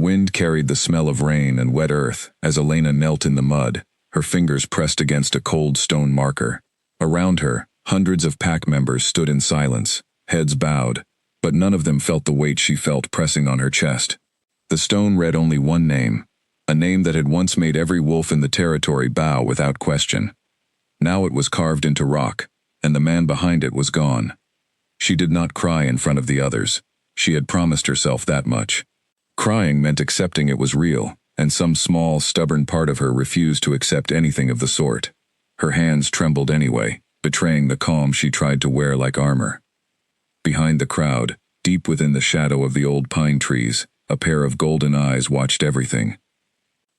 wind carried the smell of rain and wet earth as Elena knelt in the mud, her fingers pressed against a cold stone marker. Around her, hundreds of pack members stood in silence, heads bowed, but none of them felt the weight she felt pressing on her chest. The stone read only one name, a name that had once made every wolf in the territory bow without question. Now it was carved into rock, and the man behind it was gone. She did not cry in front of the others. She had promised herself that much. Crying meant accepting it was real, and some small, stubborn part of her refused to accept anything of the sort. Her hands trembled anyway, betraying the calm she tried to wear like armor. Behind the crowd, deep within the shadow of the old pine trees, a pair of golden eyes watched everything.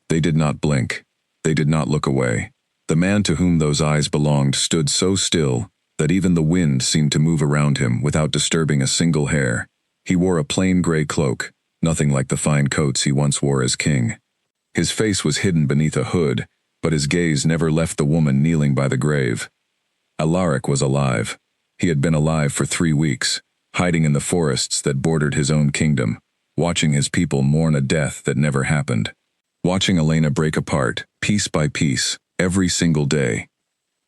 They did not blink. They did not look away. The man to whom those eyes belonged stood so still that even the wind seemed to move around him without disturbing a single hair. He wore a plain gray cloak, nothing like the fine coats he once wore as king. His face was hidden beneath a hood, but his gaze never left the woman kneeling by the grave. Alaric was alive. He had been alive for 3 weeks, hiding in the forests that bordered his own kingdom, watching his people mourn a death that never happened. Watching Elena break apart, piece by piece, every single day.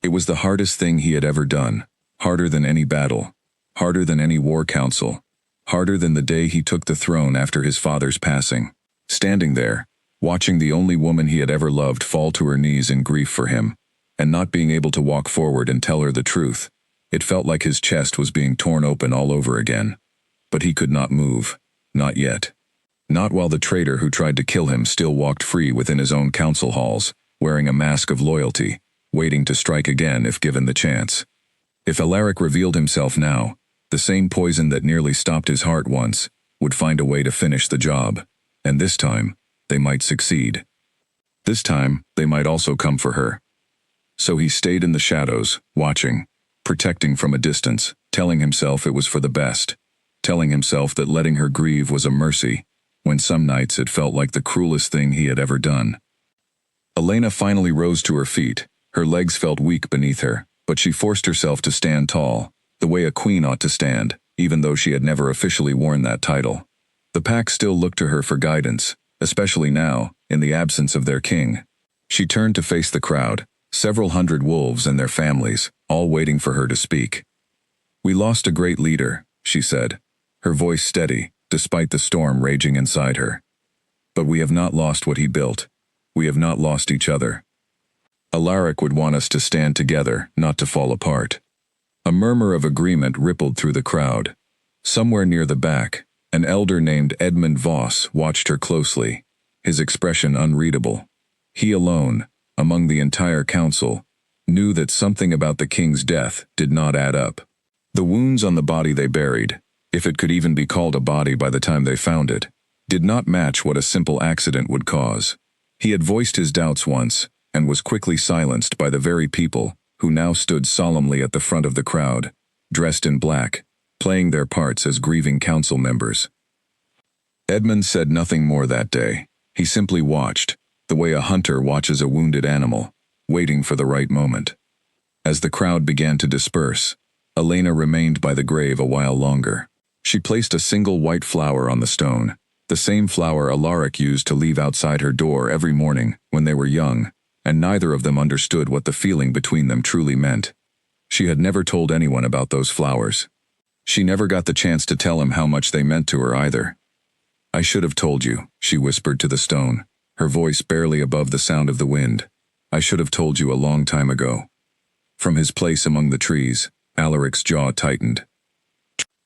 It was the hardest thing he had ever done, harder than any battle, harder than any war council, harder than the day he took the throne after his father's passing. Standing there, watching the only woman he had ever loved fall to her knees in grief for him, and not being able to walk forward and tell her the truth, it felt like his chest was being torn open all over again. But he could not move, not yet. Not while the traitor who tried to kill him still walked free within his own council halls, wearing a mask of loyalty, waiting to strike again if given the chance. If Alaric revealed himself now, the same poison that nearly stopped his heart once would find a way to finish the job, and this time, they might succeed. This time, they might also come for her. So he stayed in the shadows, watching, protecting from a distance, telling himself it was for the best, telling himself that letting her grieve was a mercy, when some nights it felt like the cruelest thing he had ever done. Elena finally rose to her feet. Her legs felt weak beneath her, but she forced herself to stand tall, the way a queen ought to stand, even though she had never officially worn that title. The pack still looked to her for guidance, especially now, in the absence of their king. She turned to face the crowd, several hundred wolves and their families, all waiting for her to speak. "We lost a great leader," she said, her voice steady, despite the storm raging inside her. "But we have not lost what he built. We have not lost each other. Alaric would want us to stand together, not to fall apart." A murmur of agreement rippled through the crowd. Somewhere near the back, an elder named Edmund Voss watched her closely, his expression unreadable. He alone, among the entire council, knew that something about the king's death did not add up. The wounds on the body they buried, if it could even be called a body by the time they found it, did not match what a simple accident would cause. He had voiced his doubts once, and was quickly silenced by the very people who now stood solemnly at the front of the crowd, dressed in black, playing their parts as grieving council members. Edmund said nothing more that day. He simply watched, the way a hunter watches a wounded animal, waiting for the right moment. As the crowd began to disperse, Elena remained by the grave a while longer. She placed a single white flower on the stone, the same flower Alaric used to leave outside her door every morning when they were young, and neither of them understood what the feeling between them truly meant. She had never told anyone about those flowers. She never got the chance to tell him how much they meant to her either. "I should have told you," she whispered to the stone, her voice barely above the sound of the wind. "I should have told you a long time ago." From his place among the trees, Alaric's jaw tightened.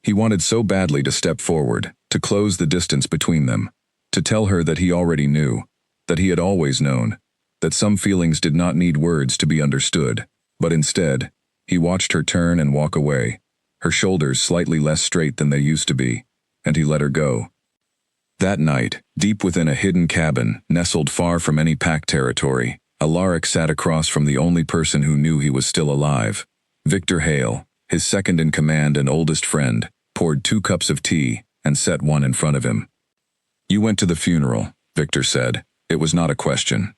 He wanted so badly to step forward, to close the distance between them, to tell her that he already knew, that he had always known, that some feelings did not need words to be understood, but instead, he watched her turn and walk away, her shoulders slightly less straight than they used to be, and he let her go. That night, deep within a hidden cabin, nestled far from any pack territory, Alaric sat across from the only person who knew he was still alive. Victor Hale, his second-in-command and oldest friend, poured 2 cups of tea and set one in front of him. "You went to the funeral," Victor said. "It was not a question."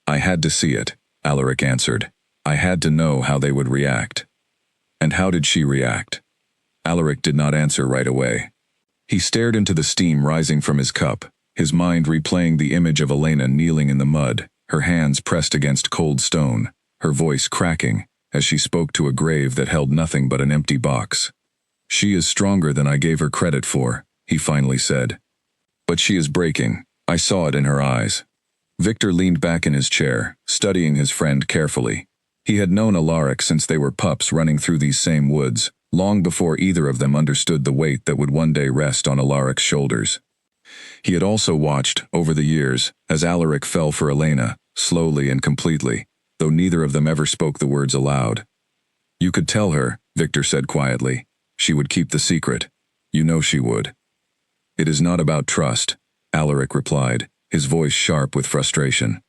"I had to see it," Alaric answered. "I had to know how they would react." "And how did she react?" Alaric did not answer right away. He stared into the steam rising from his cup, his mind replaying the image of Elena kneeling in the mud, her hands pressed against cold stone, her voice cracking as she spoke to a grave that held nothing but an empty box. "She is stronger than I gave her credit for," he finally said. "But she is breaking. I saw it in her eyes." Victor leaned back in his chair, studying his friend carefully. He had known Alaric since they were pups running through these same woods, long before either of them understood the weight that would one day rest on Alaric's shoulders. He had also watched, over the years, as Alaric fell for Elena, slowly and completely, though neither of them ever spoke the words aloud. "You could tell her," Victor said quietly. "She would keep the secret. You know she would." "It is not about trust," Alaric replied, his voice sharp with frustration.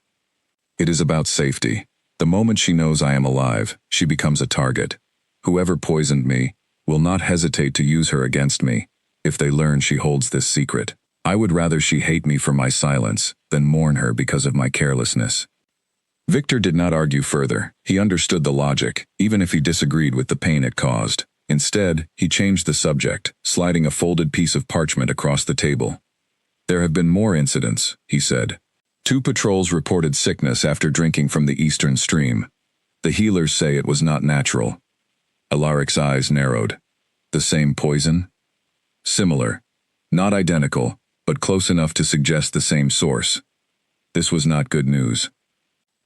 "It is about safety. The moment she knows I am alive, she becomes a target. Whoever poisoned me will not hesitate to use her against me if they learn she holds this secret. I would rather she hate me for my silence than mourn her because of my carelessness." Victor did not argue further. He understood the logic, even if he disagreed with the pain it caused. Instead, he changed the subject, sliding a folded piece of parchment across the table. "There have been more incidents," he said. "2 patrols reported sickness after drinking from the eastern stream. The healers say it was not natural." Alaric's eyes narrowed. "The same poison?" "Similar. Not identical, but close enough to suggest the same source." This was not good news.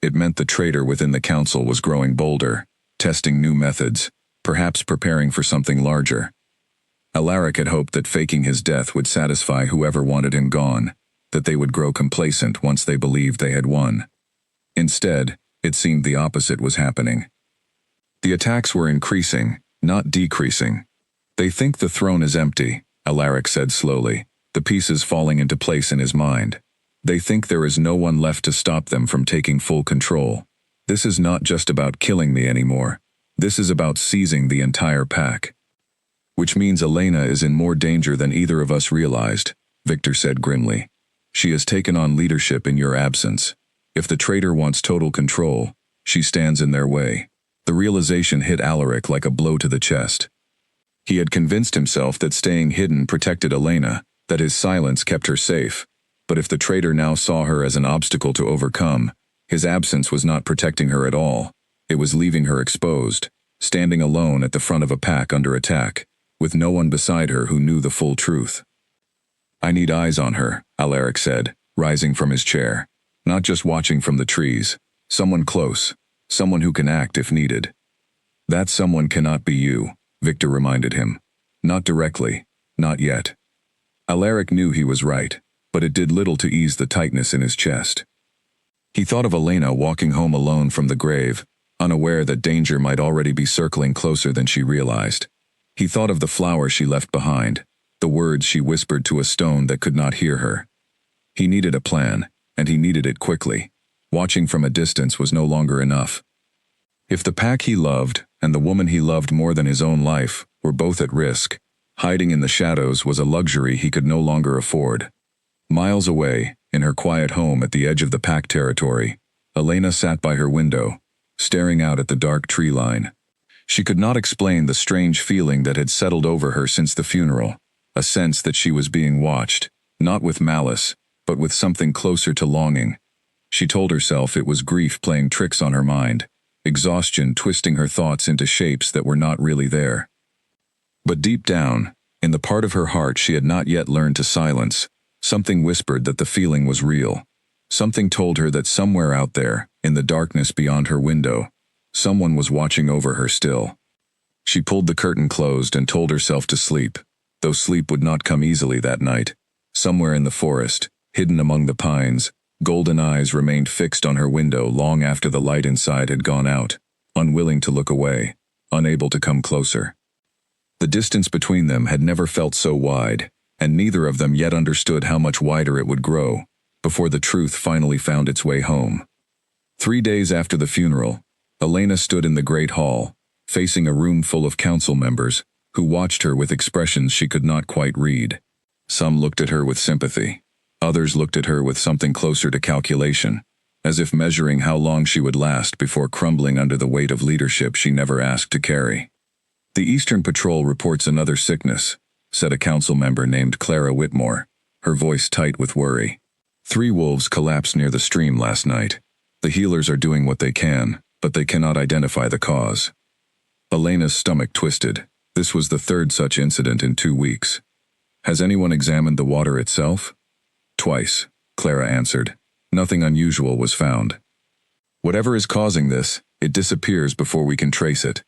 It meant the traitor within the council was growing bolder, testing new methods, perhaps preparing for something larger. Alaric had hoped that faking his death would satisfy whoever wanted him gone, that they would grow complacent once they believed they had won. Instead, it seemed the opposite was happening. The attacks were increasing, not decreasing. "They think the throne is empty," Alaric said slowly, the pieces falling into place in his mind. "They think there is no one left to stop them from taking full control. This is not just about killing me anymore. This is about seizing the entire pack." "Which means Elena is in more danger than either of us realized," Victor said grimly. "She has taken on leadership in your absence. If the traitor wants total control, she stands in their way." The realization hit Alaric like a blow to the chest. He had convinced himself that staying hidden protected Elena, that his silence kept her safe. But if the traitor now saw her as an obstacle to overcome, his absence was not protecting her at all. It was leaving her exposed, standing alone at the front of a pack under attack, with no one beside her who knew the full truth. "I need eyes on her," Alaric said, rising from his chair. "Not just watching from the trees. Someone close. Someone who can act if needed." "That someone cannot be you," Victor reminded him. "Not directly. Not yet." Alaric knew he was right, but it did little to ease the tightness in his chest. He thought of Elena walking home alone from the grave, unaware that danger might already be circling closer than she realized. He thought of the flower she left behind, the words she whispered to a stone that could not hear her. He needed a plan, and he needed it quickly. Watching from a distance was no longer enough. If the pack he loved, and the woman he loved more than his own life, were both at risk, hiding in the shadows was a luxury he could no longer afford. Miles away, in her quiet home at the edge of the pack territory, Elena sat by her window, staring out at the dark tree line. She could not explain the strange feeling that had settled over her since the funeral, a sense that she was being watched, not with malice, but with something closer to longing. She told herself it was grief playing tricks on her mind, exhaustion twisting her thoughts into shapes that were not really there. But deep down, in the part of her heart she had not yet learned to silence, something whispered that the feeling was real. Something told her that somewhere out there, in the darkness beyond her window, someone was watching over her still. She pulled the curtain closed and told herself to sleep, though sleep would not come easily that night. Somewhere in the forest, hidden among the pines, golden eyes remained fixed on her window long after the light inside had gone out, unwilling to look away, unable to come closer. The distance between them had never felt so wide, and neither of them yet understood how much wider it would grow, before the truth finally found its way home. 3 days after the funeral, Elena stood in the great hall, facing a room full of council members, who watched her with expressions she could not quite read. Some looked at her with sympathy. Others looked at her with something closer to calculation, as if measuring how long she would last before crumbling under the weight of leadership she never asked to carry. "The Eastern Patrol reports another sickness," said a council member named Clara Whitmore, her voice tight with worry. 3 wolves collapsed near the stream last night. The healers are doing what they can, but they cannot identify the cause. Elena's stomach twisted. This was the 3rd such incident in 2 weeks. Has anyone examined the water itself? Twice, Clara answered. Nothing unusual was found. Whatever is causing this, it disappears before we can trace it.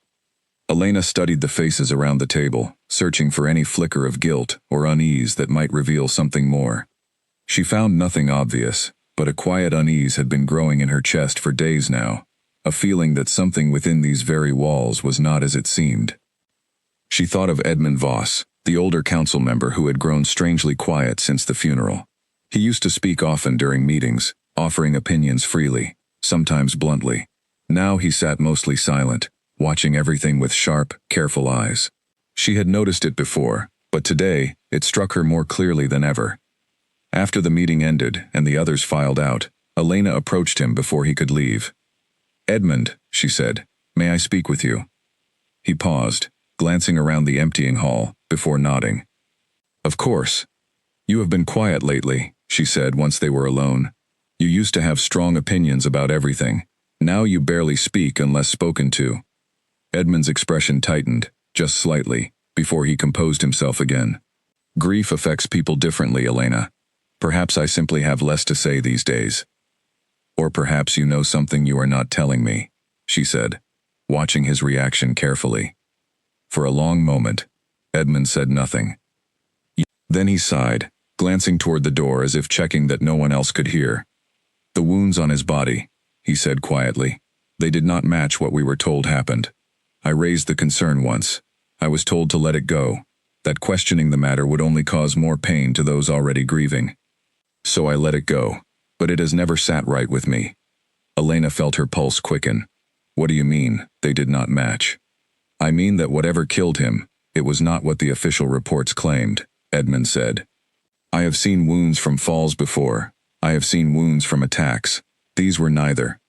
Elena studied the faces around the table, searching for any flicker of guilt or unease that might reveal something more. She found nothing obvious, but a quiet unease had been growing in her chest for days now, a feeling that something within these very walls was not as it seemed. She thought of Edmund Voss, the older council member who had grown strangely quiet since the funeral. He used to speak often during meetings, offering opinions freely, sometimes bluntly. Now he sat mostly silent, watching everything with sharp, careful eyes. She had noticed it before, but today, it struck her more clearly than ever. After the meeting ended and the others filed out, Elena approached him before he could leave. "Edmund," she said, "may I speak with you?" He paused, glancing around the emptying hall, before nodding. "Of course. You have been quiet lately," she said once they were alone. "You used to have strong opinions about everything. Now you barely speak unless spoken to." Edmund's expression tightened, just slightly, before he composed himself again. "Grief affects people differently, Elena. Perhaps I simply have less to say these days. Or perhaps you know something you are not telling me," she said, watching his reaction carefully. For a long moment, Edmund said nothing. Then he sighed, glancing toward the door as if checking that no one else could hear. "The wounds on his body," he said quietly. "They did not match what we were told happened. I raised the concern once. I was told to let it go, that questioning the matter would only cause more pain to those already grieving. So I let it go, but it has never sat right with me." Elena felt her pulse quicken. "What do you mean, they did not match?" "I mean that whatever killed him, it was not what the official reports claimed," Edmund said. "I have seen wounds from falls before. I have seen wounds from attacks. These were neither."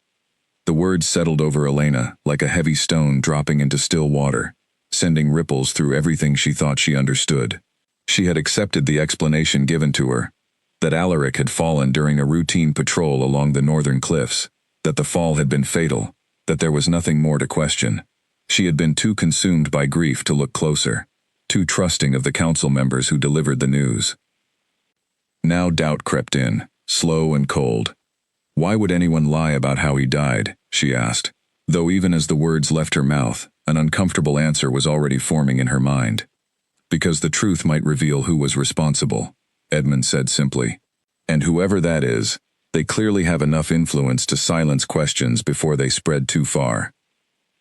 The words settled over Elena like a heavy stone dropping into still water, sending ripples through everything she thought she understood. She had accepted the explanation given to her, that Alaric had fallen during a routine patrol along the northern cliffs, that the fall had been fatal, that there was nothing more to question. She had been too consumed by grief to look closer, too trusting of the council members who delivered the news. Now doubt crept in, slow and cold. "Why would anyone lie about how he died?" she asked, though even as the words left her mouth, an uncomfortable answer was already forming in her mind. "Because the truth might reveal who was responsible," Edmund said simply. "And whoever that is, they clearly have enough influence to silence questions before they spread too far."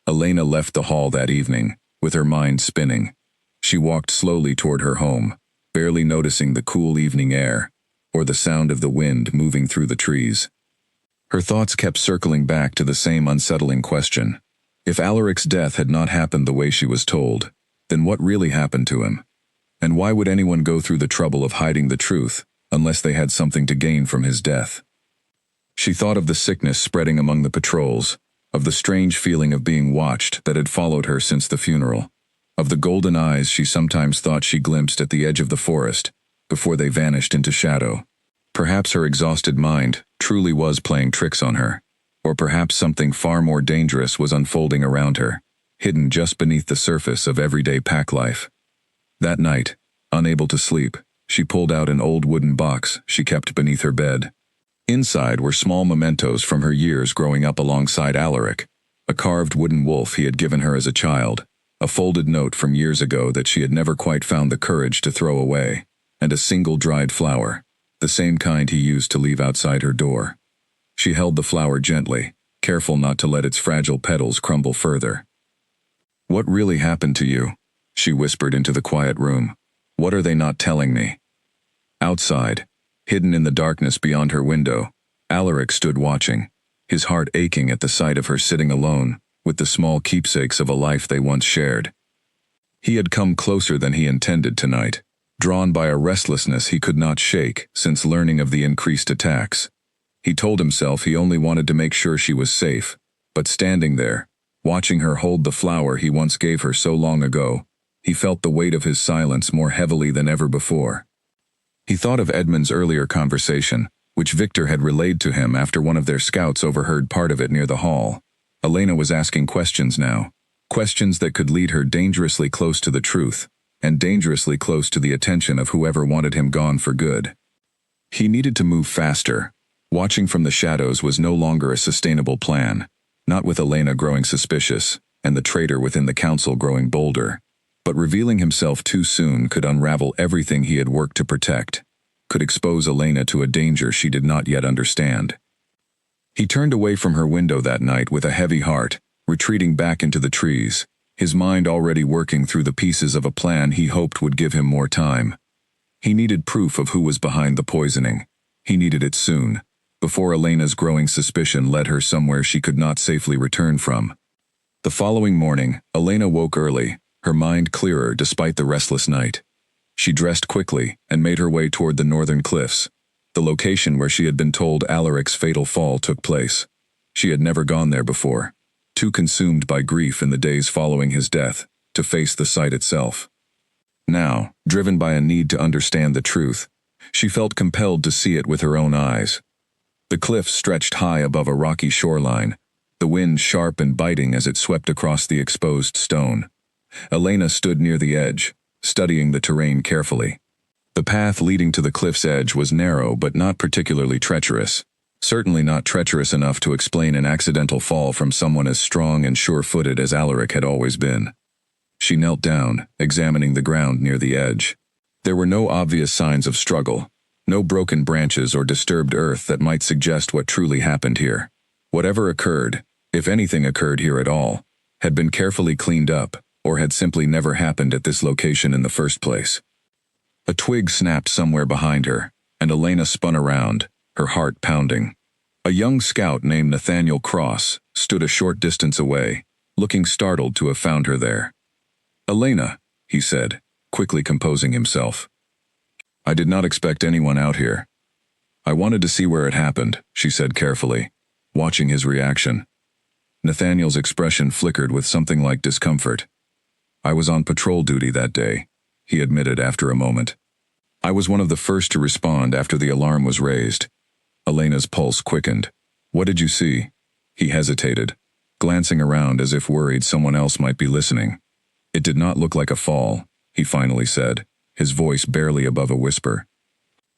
Elena left the hall that evening, with her mind spinning. She walked slowly toward her home, barely noticing the cool evening air, or the sound of the wind moving through the trees. Her thoughts kept circling back to the same unsettling question. If Alaric's death had not happened the way she was told, then what really happened to him? And why would anyone go through the trouble of hiding the truth, unless they had something to gain from his death? She thought of the sickness spreading among the patrols, of the strange feeling of being watched that had followed her since the funeral, of the golden eyes she sometimes thought she glimpsed at the edge of the forest, before they vanished into shadow. Perhaps her exhausted mind truly was playing tricks on her, or perhaps something far more dangerous was unfolding around her, hidden just beneath the surface of everyday pack life. That night, unable to sleep, she pulled out an old wooden box she kept beneath her bed. Inside were small mementos from her years growing up alongside Alaric, a carved wooden wolf he had given her as a child, a folded note from years ago that she had never quite found the courage to throw away, and a single dried flower, the same kind he used to leave outside her door. She held the flower gently, careful not to let its fragile petals crumble further. "What really happened to you?" she whispered into the quiet room. "What are they not telling me?" Outside, hidden in the darkness beyond her window, Alaric stood watching, his heart aching at the sight of her sitting alone, with the small keepsakes of a life they once shared. He had come closer than he intended tonight, drawn by a restlessness he could not shake since learning of the increased attacks. He told himself he only wanted to make sure she was safe, but standing there, watching her hold the flower he once gave her so long ago, he felt the weight of his silence more heavily than ever before. He thought of Edmund's earlier conversation, which Victor had relayed to him after one of their scouts overheard part of it near the hall. Elena was asking questions now, questions that could lead her dangerously close to the truth, and dangerously close to the attention of whoever wanted him gone for good. He needed to move faster. Watching from the shadows was no longer a sustainable plan, not with Elena growing suspicious, and the traitor within the council growing bolder. But revealing himself too soon could unravel everything he had worked to protect, could expose Elena to a danger she did not yet understand. He turned away from her window that night with a heavy heart, retreating back into the trees, his mind already working through the pieces of a plan he hoped would give him more time. He needed proof of who was behind the poisoning. He needed it soon, before Elena's growing suspicion led her somewhere she could not safely return from. The following morning, Elena woke early, her mind clearer despite the restless night. She dressed quickly and made her way toward the northern cliffs, the location where she had been told Alaric's fatal fall took place. She had never gone there before, too consumed by grief in the days following his death to face the sight itself. Now, driven by a need to understand the truth, she felt compelled to see it with her own eyes. The cliffs stretched high above a rocky shoreline, the wind sharp and biting as it swept across the exposed stone. Elena stood near the edge, studying the terrain carefully. The path leading to the cliff's edge was narrow but not particularly treacherous, certainly not treacherous enough to explain an accidental fall from someone as strong and sure-footed as Alaric had always been. She knelt down, examining the ground near the edge. There were no obvious signs of struggle, no broken branches or disturbed earth that might suggest what truly happened here. Whatever occurred, if anything occurred here at all, had been carefully cleaned up, or had simply never happened at this location in the first place. A twig snapped somewhere behind her, and Elena spun around, her heart pounding. A young scout named Nathaniel Cross stood a short distance away, looking startled to have found her there. "Elena," he said, quickly composing himself. "I did not expect anyone out here." "I wanted to see where it happened," she said carefully, watching his reaction. Nathaniel's expression flickered with something like discomfort. "I was on patrol duty that day," he admitted after a moment. "I was one of the first to respond after the alarm was raised." Elena's pulse quickened. "What did you see?" He hesitated, glancing around as if worried someone else might be listening. "It did not look like a fall," he finally said, his voice barely above a whisper.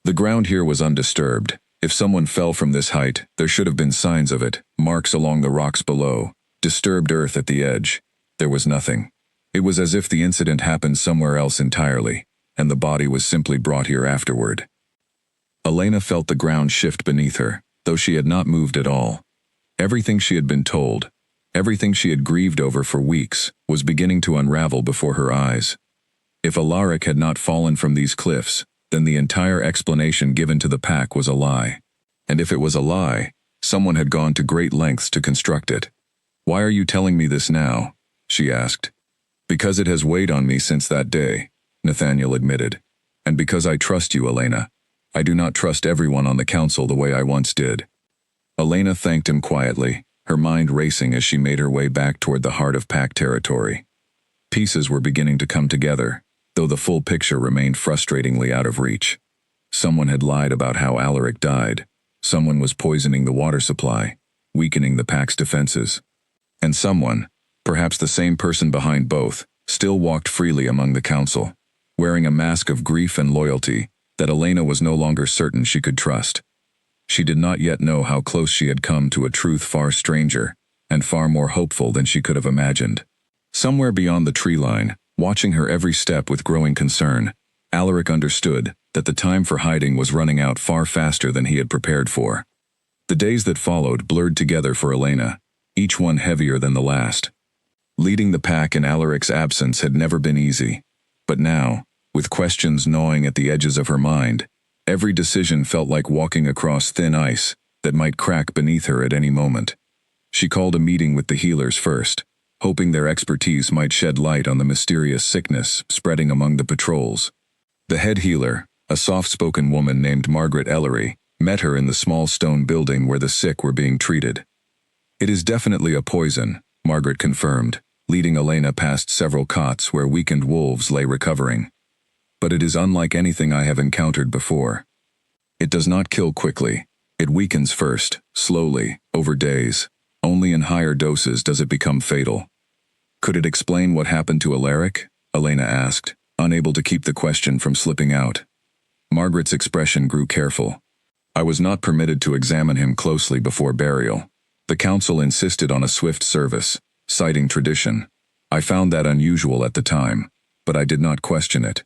"The ground here was undisturbed. If someone fell from this height, there should have been signs of it, marks along the rocks below, disturbed earth at the edge. There was nothing. It was as if the incident happened somewhere else entirely, and the body was simply brought here afterward." Elena felt the ground shift beneath her, though she had not moved at all. Everything she had been told, everything she had grieved over for weeks, was beginning to unravel before her eyes. If Alaric had not fallen from these cliffs, then the entire explanation given to the pack was a lie. And if it was a lie, someone had gone to great lengths to construct it. "Why are you telling me this now?" she asked. "Because it has weighed on me since that day," Nathaniel admitted. "And because I trust you, Elena. I do not trust everyone on the council the way I once did." Elena thanked him quietly, her mind racing as she made her way back toward the heart of pack territory. Pieces were beginning to come together, though the full picture remained frustratingly out of reach. Someone had lied about how Alaric died. Someone was poisoning the water supply, weakening the pack's defenses. And someone, perhaps the same person behind both, still walked freely among the council, wearing a mask of grief and loyalty that Elena was no longer certain she could trust. She did not yet know how close she had come to a truth far stranger and far more hopeful than she could have imagined. Somewhere beyond the tree line, watching her every step with growing concern, Alaric understood that the time for hiding was running out far faster than he had prepared for. The days that followed blurred together for Elena, each one heavier than the last. Leading the pack in Alaric's absence had never been easy, but now, with questions gnawing at the edges of her mind, every decision felt like walking across thin ice that might crack beneath her at any moment. She called a meeting with the healers first, hoping their expertise might shed light on the mysterious sickness spreading among the patrols. The head healer, a soft-spoken woman named Margaret Ellery, met her in the small stone building where the sick were being treated. "It is definitely a poison," Margaret confirmed, leading Elena past several cots where weakened wolves lay recovering. but it is unlike anything I have encountered before. It does not kill quickly. It weakens first, slowly, over days. Only in higher doses does it become fatal. Could it explain what happened to Alaric? Elena asked, unable to keep the question from slipping out. Margaret's expression grew careful. I was not permitted to examine him closely before burial. The council insisted on a swift service, citing tradition. I found that unusual at the time, but I did not question it.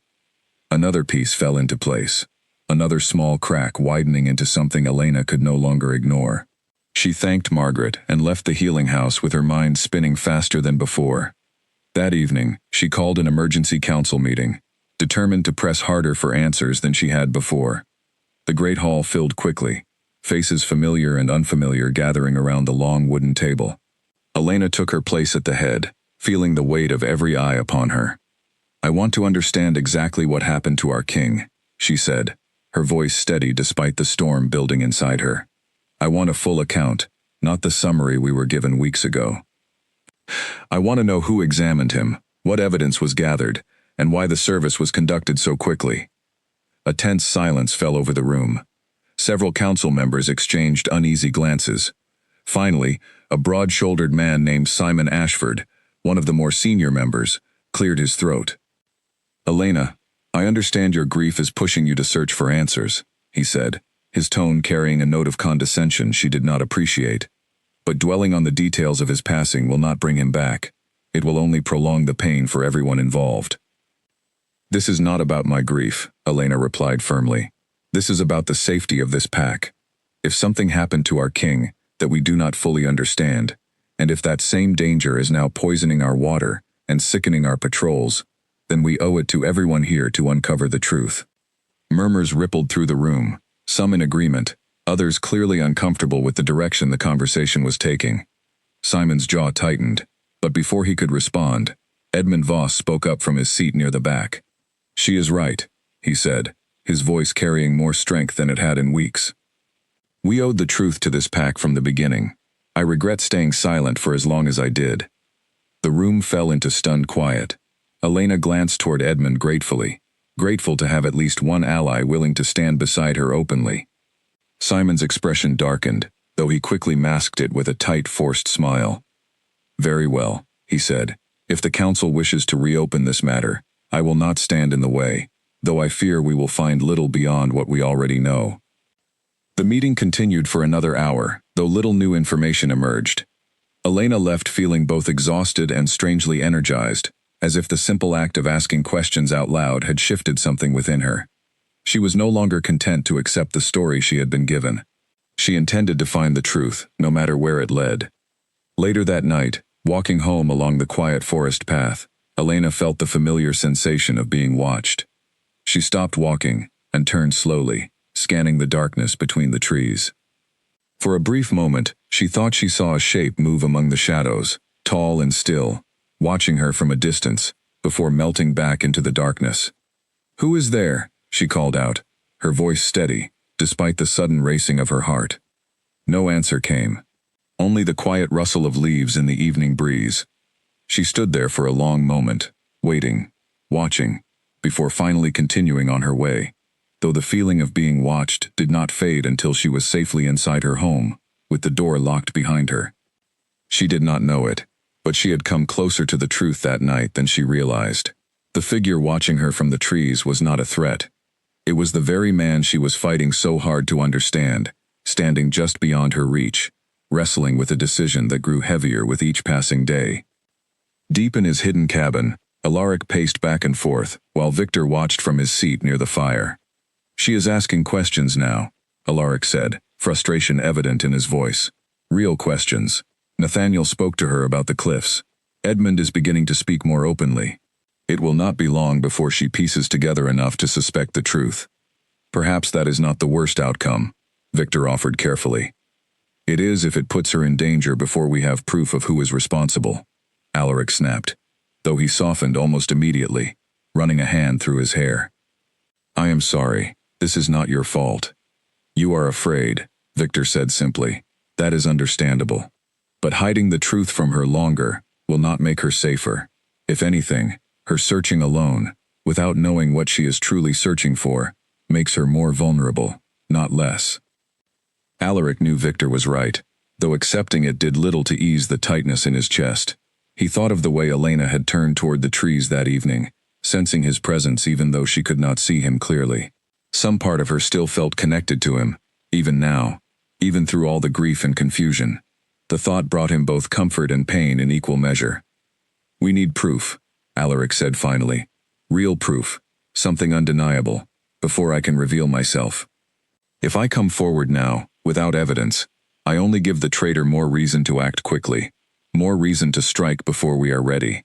Another piece fell into place. Another small crack widening into something Elena could no longer ignore. She thanked Margaret and left the healing house with her mind spinning faster than before. That evening, she called an emergency council meeting, determined to press harder for answers than she had before. The great hall filled quickly, faces familiar and unfamiliar gathering around the long wooden table. Elena took her place at the head, feeling the weight of every eye upon her. I want to understand exactly what happened to our king, she said, her voice steady despite the storm building inside her. I want a full account, not the summary we were given weeks ago. I want to know who examined him, what evidence was gathered, and why the service was conducted so quickly. A tense silence fell over the room. Several council members exchanged uneasy glances. Finally, a broad-shouldered man named Simon Ashford, one of the more senior members, cleared his throat. Elena, I understand your grief is pushing you to search for answers, he said, his tone carrying a note of condescension she did not appreciate. But dwelling on the details of his passing will not bring him back. It will only prolong the pain for everyone involved. This is not about my grief, Elena replied firmly. This is about the safety of this pack. If something happened to our king that we do not fully understand, and if that same danger is now poisoning our water and sickening our patrols, then we owe it to everyone here to uncover the truth. Murmurs rippled through the room, some in agreement, others clearly uncomfortable with the direction the conversation was taking. Simon's jaw tightened, but before he could respond, Edmund Voss spoke up from his seat near the back. She is right, he said, his voice carrying more strength than it had in weeks. We owed the truth to this pack from the beginning. I regret staying silent for as long as I did. The room fell into stunned quiet. Elena glanced toward Edmund gratefully, grateful to have at least one ally willing to stand beside her openly. Simon's expression darkened, though he quickly masked it with a tight, forced smile. Very well, he said. If the council wishes to reopen this matter, I will not stand in the way, though I fear we will find little beyond what we already know. The meeting continued for another hour, though little new information emerged. Elena left feeling both exhausted and strangely energized, as if the simple act of asking questions out loud had shifted something within her. She was no longer content to accept the story she had been given. She intended to find the truth, no matter where it led. Later that night, walking home along the quiet forest path, Elena felt the familiar sensation of being watched. She stopped walking and turned slowly, scanning the darkness between the trees. For a brief moment, she thought she saw a shape move among the shadows, tall and still, watching her from a distance, before melting back into the darkness. "Who is there?" she called out, her voice steady, despite the sudden racing of her heart. No answer came. Only the quiet rustle of leaves in the evening breeze. She stood there for a long moment, waiting, watching, before finally continuing on her way, though the feeling of being watched did not fade until she was safely inside her home, with the door locked behind her. She did not know it, but she had come closer to the truth that night than she realized. The figure watching her from the trees was not a threat. It was the very man she was fighting so hard to understand, standing just beyond her reach, wrestling with a decision that grew heavier with each passing day. Deep in his hidden cabin, Alaric paced back and forth, while Victor watched from his seat near the fire. "She is asking questions now," Alaric said, frustration evident in his voice. "Real questions. Nathaniel spoke to her about the cliffs. Edmund is beginning to speak more openly. It will not be long before she pieces together enough to suspect the truth. Perhaps that is not the worst outcome," Victor offered carefully. "It is if it puts her in danger before we have proof of who is responsible," Alaric snapped, though he softened almost immediately, running a hand through his hair. "I am sorry. This is not your fault. You are afraid," Victor said simply. "That is understandable. But hiding the truth from her longer will not make her safer. If anything, her searching alone, without knowing what she is truly searching for, makes her more vulnerable, not less. Alaric knew Victor was right, though accepting it did little to ease the tightness in his chest. He thought of the way Elena had turned toward the trees that evening, sensing his presence even though she could not see him clearly. Some part of her still felt connected to him, even now, even through all the grief and confusion. The thought brought him both comfort and pain in equal measure. "We need proof," Alaric said finally. "Real proof, something undeniable, before I can reveal myself. If I come forward now, without evidence, I only give the traitor more reason to act quickly, more reason to strike before we are ready."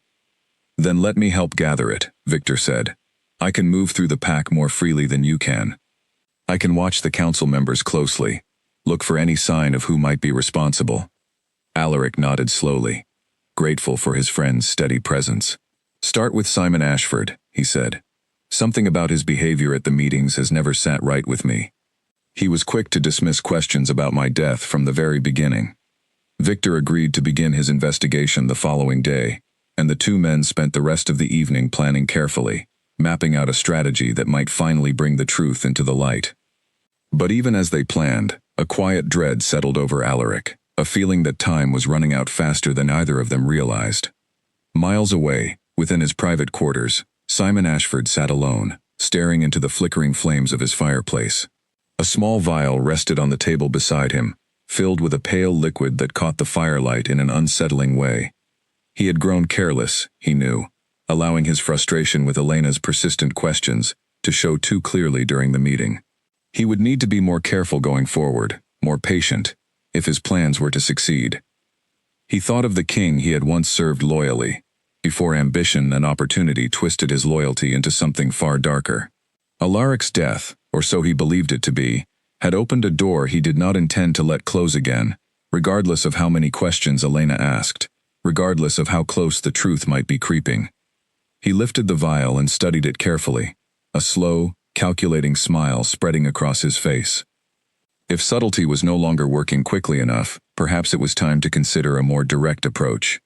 "Then let me help gather it," Victor said. "I can move through the pack more freely than you can. I can watch the council members closely, look for any sign of who might be responsible." Alaric nodded slowly, grateful for his friend's steady presence. "Start with Simon Ashford," he said. "Something about his behavior at the meetings has never sat right with me. He was quick to dismiss questions about my death from the very beginning." Victor agreed to begin his investigation the following day, and the two men spent the rest of the evening planning carefully, mapping out a strategy that might finally bring the truth into the light. But even as they planned, a quiet dread settled over Alaric, a feeling that time was running out faster than either of them realized. Miles away, within his private quarters, Simon Ashford sat alone, staring into the flickering flames of his fireplace. A small vial rested on the table beside him, filled with a pale liquid that caught the firelight in an unsettling way. He had grown careless, he knew, allowing his frustration with Elena's persistent questions to show too clearly during the meeting. He would need to be more careful going forward, more patient, if his plans were to succeed. He thought of the king he had once served loyally, before ambition and opportunity twisted his loyalty into something far darker. Alaric's death, or so he believed it to be, had opened a door he did not intend to let close again, regardless of how many questions Elena asked, regardless of how close the truth might be creeping. He lifted the vial and studied it carefully, a slow, calculating smile spreading across his face. If subtlety was no longer working quickly enough, perhaps it was time to consider a more direct approach.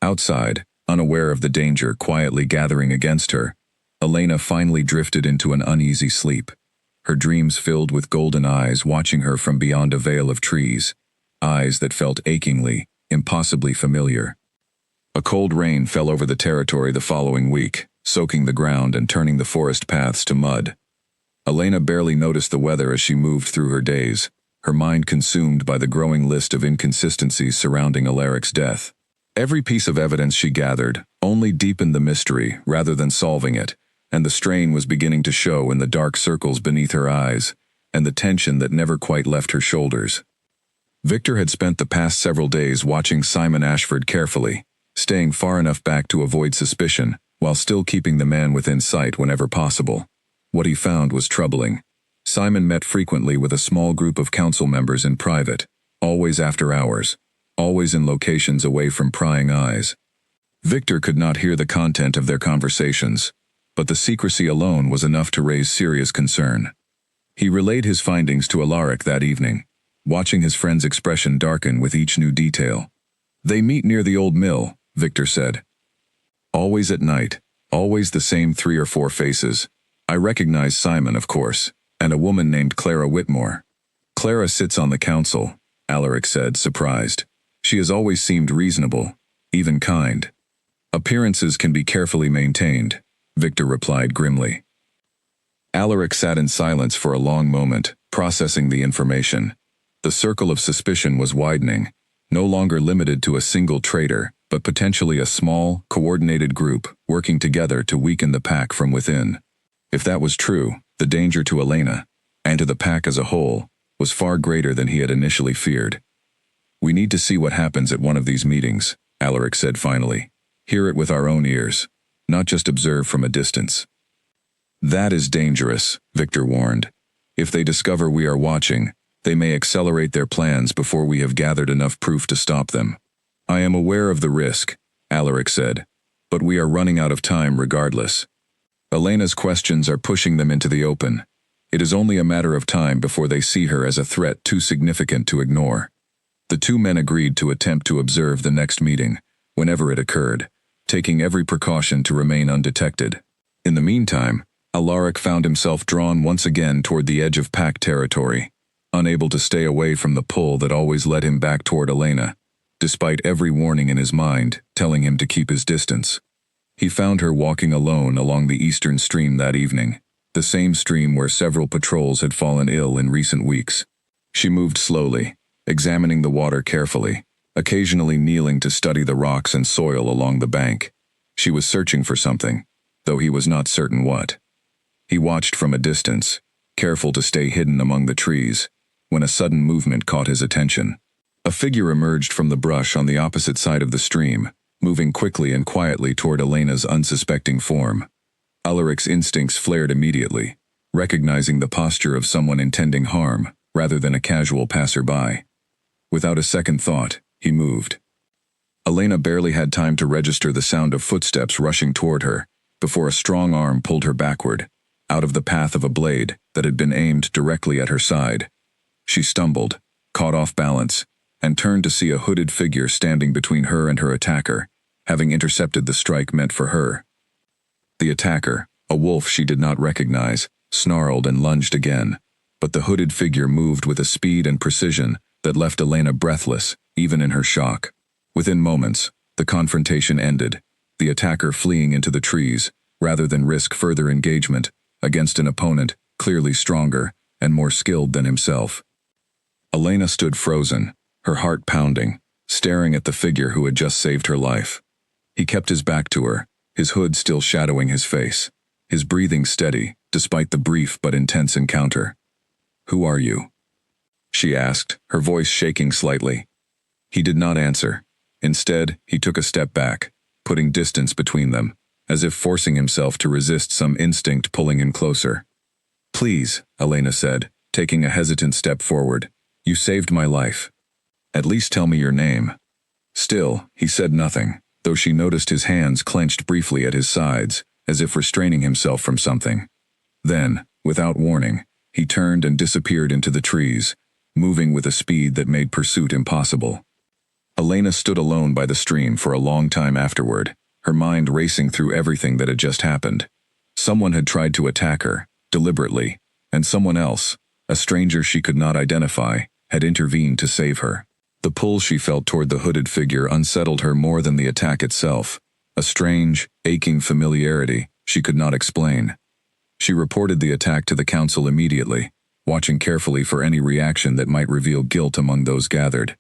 Outside, unaware of the danger quietly gathering against her, Elena finally drifted into an uneasy sleep, her dreams filled with golden eyes watching her from beyond a veil of trees, eyes that felt achingly, impossibly familiar. A cold rain fell over the territory the following week, soaking the ground and turning the forest paths to mud. Elena barely noticed the weather as she moved through her days, her mind consumed by the growing list of inconsistencies surrounding Alaric's death. Every piece of evidence she gathered only deepened the mystery rather than solving it, and the strain was beginning to show in the dark circles beneath her eyes, and the tension that never quite left her shoulders. Victor had spent the past several days watching Simon Ashford carefully, staying far enough back to avoid suspicion, while still keeping the man within sight whenever possible. What he found was troubling. Simon met frequently with a small group of council members in private, always after hours, always in locations away from prying eyes. Victor could not hear the content of their conversations, but the secrecy alone was enough to raise serious concern. He relayed his findings to Alaric that evening, watching his friend's expression darken with each new detail. "They meet near the old mill," Victor said. "Always at night, always the same 3 or 4 faces. I recognize Simon, of course, and a woman named Clara Whitmore." "Clara sits on the council," Alaric said, surprised. "She has always seemed reasonable, even kind." "Appearances can be carefully maintained," Victor replied grimly. Alaric sat in silence for a long moment, processing the information. The circle of suspicion was widening, no longer limited to a single traitor, but potentially a small, coordinated group working together to weaken the pack from within. If that was true, the danger to Elena, and to the pack as a whole, was far greater than he had initially feared. "We need to see what happens at one of these meetings," Alaric said finally. "Hear it with our own ears, not just observe from a distance." "That is dangerous," Victor warned. "If they discover we are watching, they may accelerate their plans before we have gathered enough proof to stop them." "I am aware of the risk," Alaric said, "but we are running out of time regardless. Elena's questions are pushing them into the open. It is only a matter of time before they see her as a threat too significant to ignore." The two men agreed to attempt to observe the next meeting, whenever it occurred, taking every precaution to remain undetected. In the meantime, Alaric found himself drawn once again toward the edge of pack territory, unable to stay away from the pull that always led him back toward Elena, despite every warning in his mind telling him to keep his distance. He found her walking alone along the eastern stream that evening, the same stream where several patrols had fallen ill in recent weeks. She moved slowly, examining the water carefully, occasionally kneeling to study the rocks and soil along the bank. She was searching for something, though he was not certain what. He watched from a distance, careful to stay hidden among the trees, when a sudden movement caught his attention. A figure emerged from the brush on the opposite side of the stream, moving quickly and quietly toward Elena's unsuspecting form. Alaric's instincts flared immediately, recognizing the posture of someone intending harm, rather than a casual passerby. Without a second thought, he moved. Elena barely had time to register the sound of footsteps rushing toward her, before a strong arm pulled her backward, out of the path of a blade that had been aimed directly at her side. She stumbled, caught off balance, and turned to see a hooded figure standing between her and her attacker, having intercepted the strike meant for her. The attacker, a wolf she did not recognize, snarled and lunged again, but the hooded figure moved with a speed and precision that left Elena breathless, even in her shock. Within moments, the confrontation ended, the attacker fleeing into the trees, rather than risk further engagement against an opponent clearly stronger and more skilled than himself. Elena stood frozen, her heart pounding, staring at the figure who had just saved her life. He kept his back to her, his hood still shadowing his face, his breathing steady despite the brief but intense encounter. "Who are you?" she asked, her voice shaking slightly. He did not answer. Instead, he took a step back, putting distance between them, as if forcing himself to resist some instinct pulling him closer. "Please," Elena said, taking a hesitant step forward. "You saved my life. At least tell me your name." Still, he said nothing, though she noticed his hands clenched briefly at his sides, as if restraining himself from something. Then, without warning, he turned and disappeared into the trees, moving with a speed that made pursuit impossible. Elena stood alone by the stream for a long time afterward, her mind racing through everything that had just happened. Someone had tried to attack her, deliberately, and someone else, a stranger she could not identify, had intervened to save her. The pull she felt toward the hooded figure unsettled her more than the attack itself, a strange, aching familiarity she could not explain. She reported the attack to the council immediately, watching carefully for any reaction that might reveal guilt among those gathered.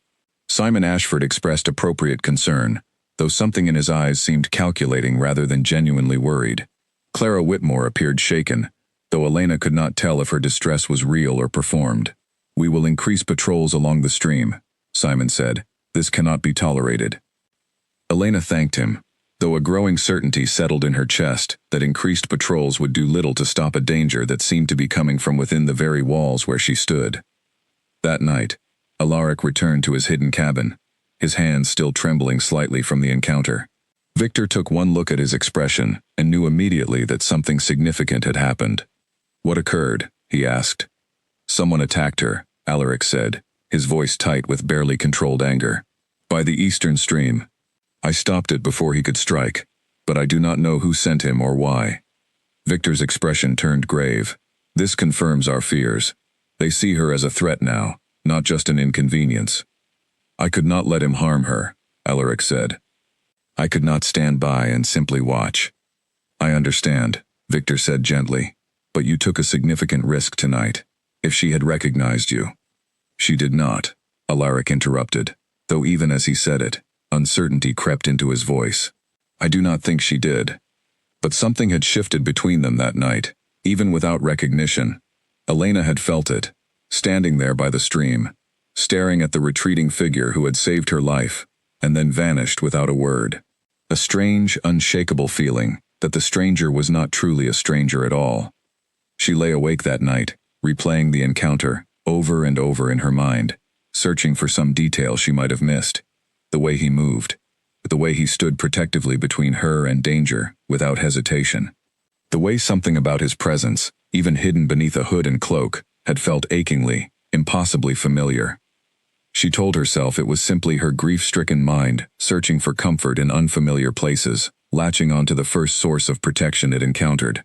Simon Ashford expressed appropriate concern, though something in his eyes seemed calculating rather than genuinely worried. Clara Whitmore appeared shaken, though Elena could not tell if her distress was real or performed. "We will increase patrols along the stream," Simon said. "This cannot be tolerated." Elena thanked him, though a growing certainty settled in her chest that increased patrols would do little to stop a danger that seemed to be coming from within the very walls where she stood. That night, Alaric returned to his hidden cabin, his hands still trembling slightly from the encounter. Victor took one look at his expression and knew immediately that something significant had happened. "What occurred?" he asked. "Someone attacked her," Alaric said, his voice tight with barely controlled anger. "By the eastern stream. I stopped it before he could strike, but I do not know who sent him or why." Victor's expression turned grave. "This confirms our fears. They see her as a threat now, not just an inconvenience." "I could not let him harm her," Alaric said. "I could not stand by and simply watch." "I understand," Victor said gently, "but you took a significant risk tonight. If she had recognized you." "She did not," Alaric interrupted, though even as he said it, uncertainty crept into his voice. "I do not think she did. But something had shifted between them that night, even without recognition. Elena had felt it, standing there by the stream, staring at the retreating figure who had saved her life, and then vanished without a word. A strange, unshakable feeling that the stranger was not truly a stranger at all. She lay awake that night, replaying the encounter over and over in her mind, searching for some detail she might have missed. The way he moved, the way he stood protectively between her and danger, without hesitation. The way something about his presence, even hidden beneath a hood and cloak, had felt achingly, impossibly familiar. She told herself it was simply her grief-stricken mind searching for comfort in unfamiliar places, latching onto the first source of protection it encountered.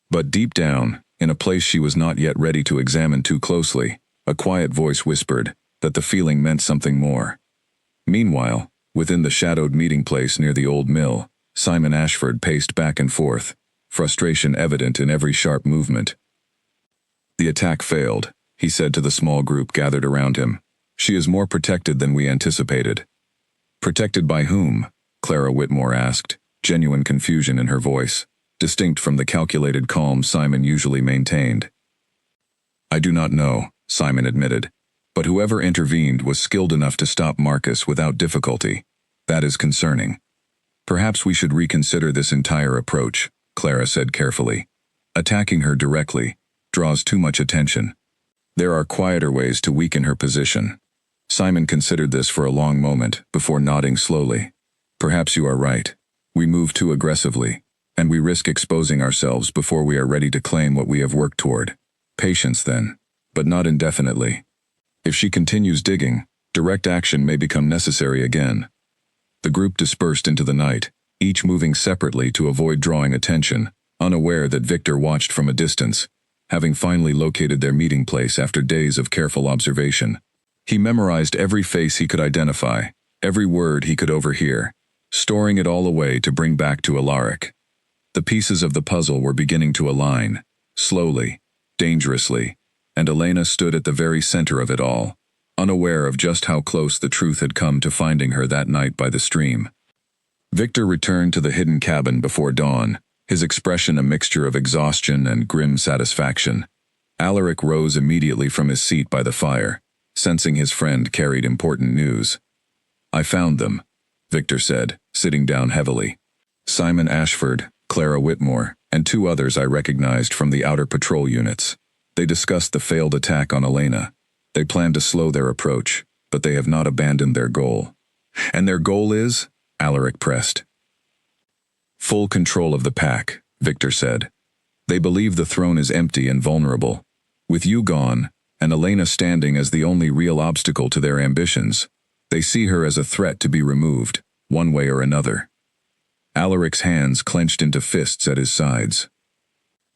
But deep down, in a place she was not yet ready to examine too closely, a quiet voice whispered that the feeling meant something more. Meanwhile, within the shadowed meeting place near the old mill, Simon Ashford paced back and forth, frustration evident in every sharp movement. "The attack failed," he said to the small group gathered around him. "She is more protected than we anticipated." "Protected by whom?" Clara Whitmore asked, genuine confusion in her voice, distinct from the calculated calm Simon usually maintained. "I do not know," Simon admitted, "but whoever intervened was skilled enough to stop Marcus without difficulty. That is concerning." "Perhaps we should reconsider this entire approach," Clara said carefully. "Attacking her directly draws too much attention. There are quieter ways to weaken her position." Simon considered this for a long moment before nodding slowly. "Perhaps you are right. We move too aggressively, and we risk exposing ourselves before we are ready to claim what we have worked toward. Patience then, but not indefinitely. If she continues digging, direct action may become necessary again." The group dispersed into the night, each moving separately to avoid drawing attention, unaware that Victor watched from a distance, having finally located their meeting place after days of careful observation. He memorized every face he could identify, every word he could overhear, storing it all away to bring back to Alaric. The pieces of the puzzle were beginning to align, slowly, dangerously, and Elena stood at the very center of it all, unaware of just how close the truth had come to finding her that night by the stream. Victor returned to the hidden cabin before dawn, his expression a mixture of exhaustion and grim satisfaction. Alaric rose immediately from his seat by the fire, sensing his friend carried important news. "I found them," Victor said, sitting down heavily. "Simon Ashford, Clara Whitmore, and two others I recognized from the outer patrol units. They discussed the failed attack on Elena. They plan to slow their approach, but they have not abandoned their goal." "And their goal is?" Alaric pressed. "Full control of the pack," Victor said. "They believe the throne is empty and vulnerable. With you gone, and Elena standing as the only real obstacle to their ambitions, they see her as a threat to be removed, one way or another." Alaric's hands clenched into fists at his sides.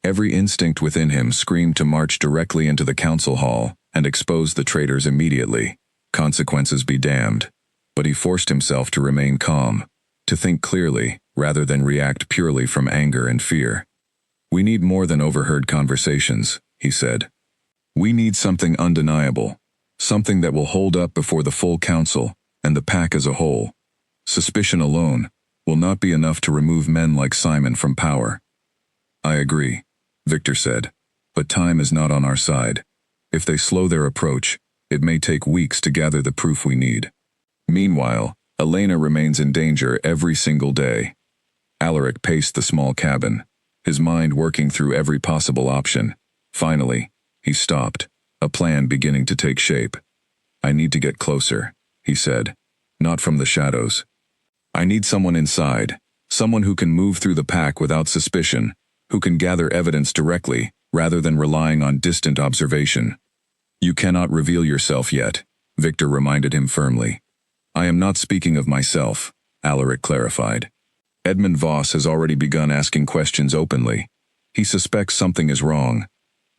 Every instinct within him screamed to march directly into the council hall and expose the traitors immediately, consequences be damned. But he forced himself to remain calm, to think clearly, rather than react purely from anger and fear. "We need more than overheard conversations," he said. "We need something undeniable, something that will hold up before the full council and the pack as a whole. Suspicion alone will not be enough to remove men like Simon from power." "I agree," Victor said, "but time is not on our side. If they slow their approach, it may take weeks to gather the proof we need. Meanwhile, Elena remains in danger every single day." Alaric paced the small cabin, his mind working through every possible option. Finally, he stopped, a plan beginning to take shape. "I need to get closer," he said, "not from the shadows. I need someone inside, someone who can move through the pack without suspicion, who can gather evidence directly, rather than relying on distant observation." "You cannot reveal yourself yet," Victor reminded him firmly. "I am not speaking of myself," Alaric clarified. "Edmund Voss has already begun asking questions openly. He suspects something is wrong.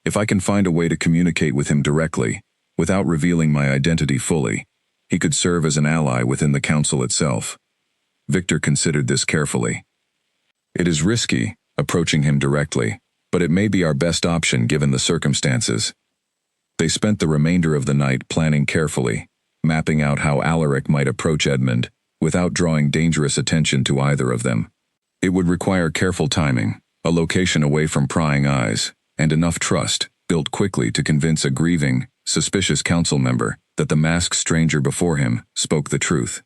If I can find a way to communicate with him directly, without revealing my identity fully, he could serve as an ally within the council itself." Victor considered this carefully. "It is risky, approaching him directly, but it may be our best option given the circumstances." They spent the remainder of the night planning carefully, mapping out how Alaric might approach Edmund, without drawing dangerous attention to either of them. It would require careful timing, a location away from prying eyes, and enough trust, built quickly to convince a grieving, suspicious council member that the masked stranger before him spoke the truth.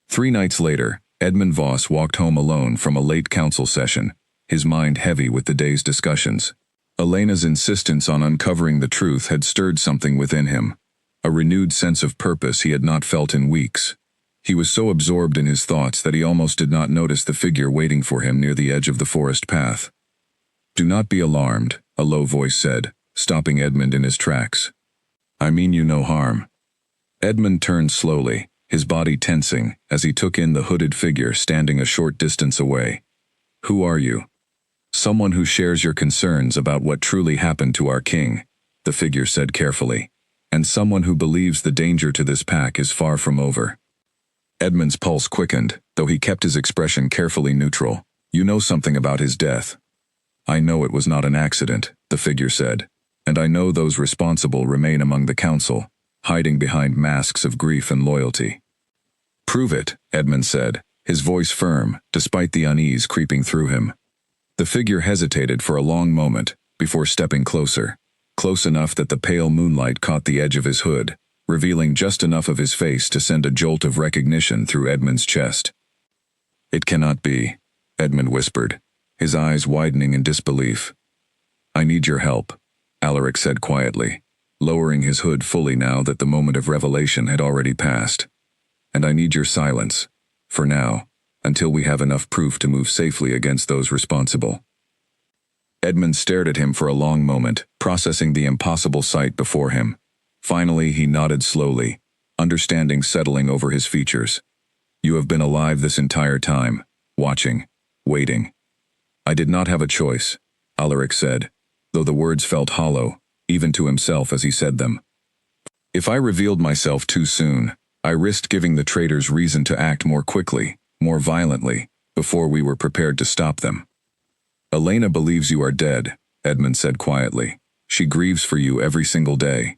3 nights later, Edmund Voss walked home alone from a late council session, his mind heavy with the day's discussions. Elena's insistence on uncovering the truth had stirred something within him, a renewed sense of purpose he had not felt in weeks. He was so absorbed in his thoughts that he almost did not notice the figure waiting for him near the edge of the forest path. "Do not be alarmed," a low voice said, stopping Edmund in his tracks. "I mean you no harm." Edmund turned slowly, his body tensing as he took in the hooded figure standing a short distance away. "Who are you?" "Someone who shares your concerns about what truly happened to our king," the figure said carefully, "and someone who believes the danger to this pack is far from over." Edmund's pulse quickened, though he kept his expression carefully neutral. "You know something about his death." "I know it was not an accident," the figure said, "and I know those responsible remain among the council, hiding behind masks of grief and loyalty." "Prove it," Edmund said, his voice firm, despite the unease creeping through him. The figure hesitated for a long moment, before stepping closer, close enough that the pale moonlight caught the edge of his hood, revealing just enough of his face to send a jolt of recognition through Edmund's chest. "It cannot be," Edmund whispered, his eyes widening in disbelief. "I need your help," Alaric said quietly, lowering his hood fully now that the moment of revelation had already passed. "And I need your silence, for now, until we have enough proof to move safely against those responsible." Edmund stared at him for a long moment, processing the impossible sight before him. Finally, he nodded slowly, understanding settling over his features. "You have been alive this entire time, watching, waiting." "I did not have a choice," Alaric said, though the words felt hollow, even to himself as he said them. "If I revealed myself too soon, I risked giving the traitors reason to act more quickly, more violently, before we were prepared to stop them." "Elena believes you are dead," Edmund said quietly. "She grieves for you every single day."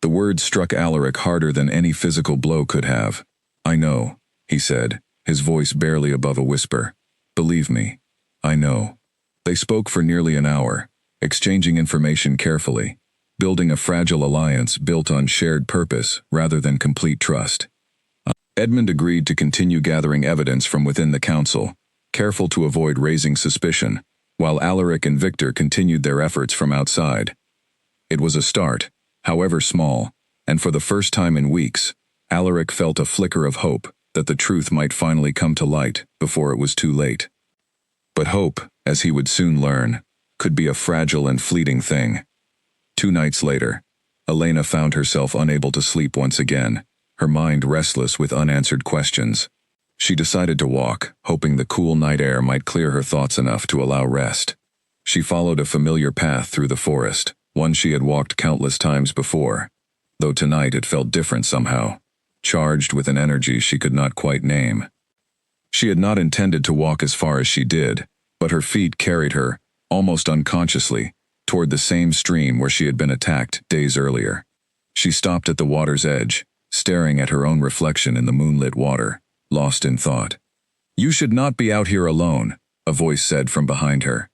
The words struck Alaric harder than any physical blow could have. "I know," he said, his voice barely above a whisper. "Believe me, I know." They spoke for nearly an hour, exchanging information carefully, building a fragile alliance built on shared purpose rather than complete trust. Edmund agreed to continue gathering evidence from within the council, careful to avoid raising suspicion, while Alaric and Victor continued their efforts from outside. It was a start, however small, and for the first time in weeks, Alaric felt a flicker of hope that the truth might finally come to light before it was too late. But hope, as he would soon learn, could be a fragile and fleeting thing. 2 nights later, Elena found herself unable to sleep once again, her mind restless with unanswered questions. She decided to walk, hoping the cool night air might clear her thoughts enough to allow rest. She followed a familiar path through the forest, one she had walked countless times before, though tonight it felt different somehow, charged with an energy she could not quite name. She had not intended to walk as far as she did, but her feet carried her, almost unconsciously, toward the same stream where she had been attacked days earlier. She stopped at the water's edge, staring at her own reflection in the moonlit water, lost in thought. "You should not be out here alone," a voice said from behind her.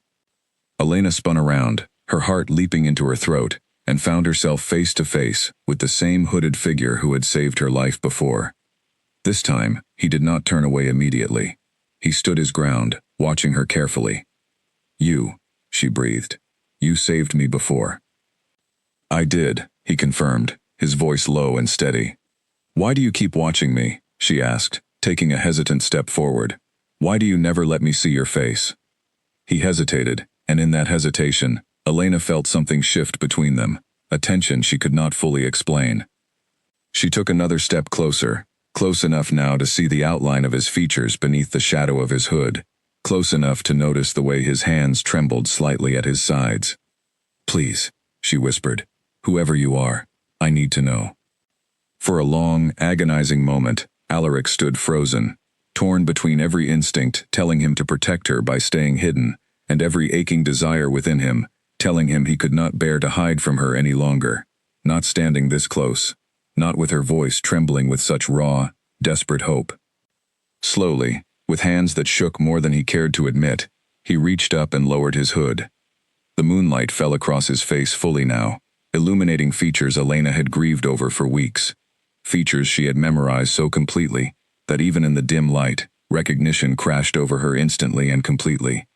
Elena spun around, her heart leaping into her throat, and found herself face to face with the same hooded figure who had saved her life before. This time, he did not turn away immediately. He stood his ground, watching her carefully. "You," she breathed. "You saved me before." "I did," he confirmed, his voice low and steady. "Why do you keep watching me?" she asked, taking a hesitant step forward. "Why do you never let me see your face?" He hesitated, and in that hesitation, Elena felt something shift between them, a tension she could not fully explain. She took another step closer, close enough now to see the outline of his features beneath the shadow of his hood, close enough to notice the way his hands trembled slightly at his sides. "Please," she whispered, "whoever you are, I need to know." For a long, agonizing moment, Alaric stood frozen, torn between every instinct telling him to protect her by staying hidden, and every aching desire within him telling him he could not bear to hide from her any longer, not standing this close, not with her voice trembling with such raw, desperate hope. Slowly, with hands that shook more than he cared to admit, he reached up and lowered his hood. The moonlight fell across his face fully now, illuminating features Elena had grieved over for weeks, features she had memorized so completely that even in the dim light, recognition crashed over her instantly and completely.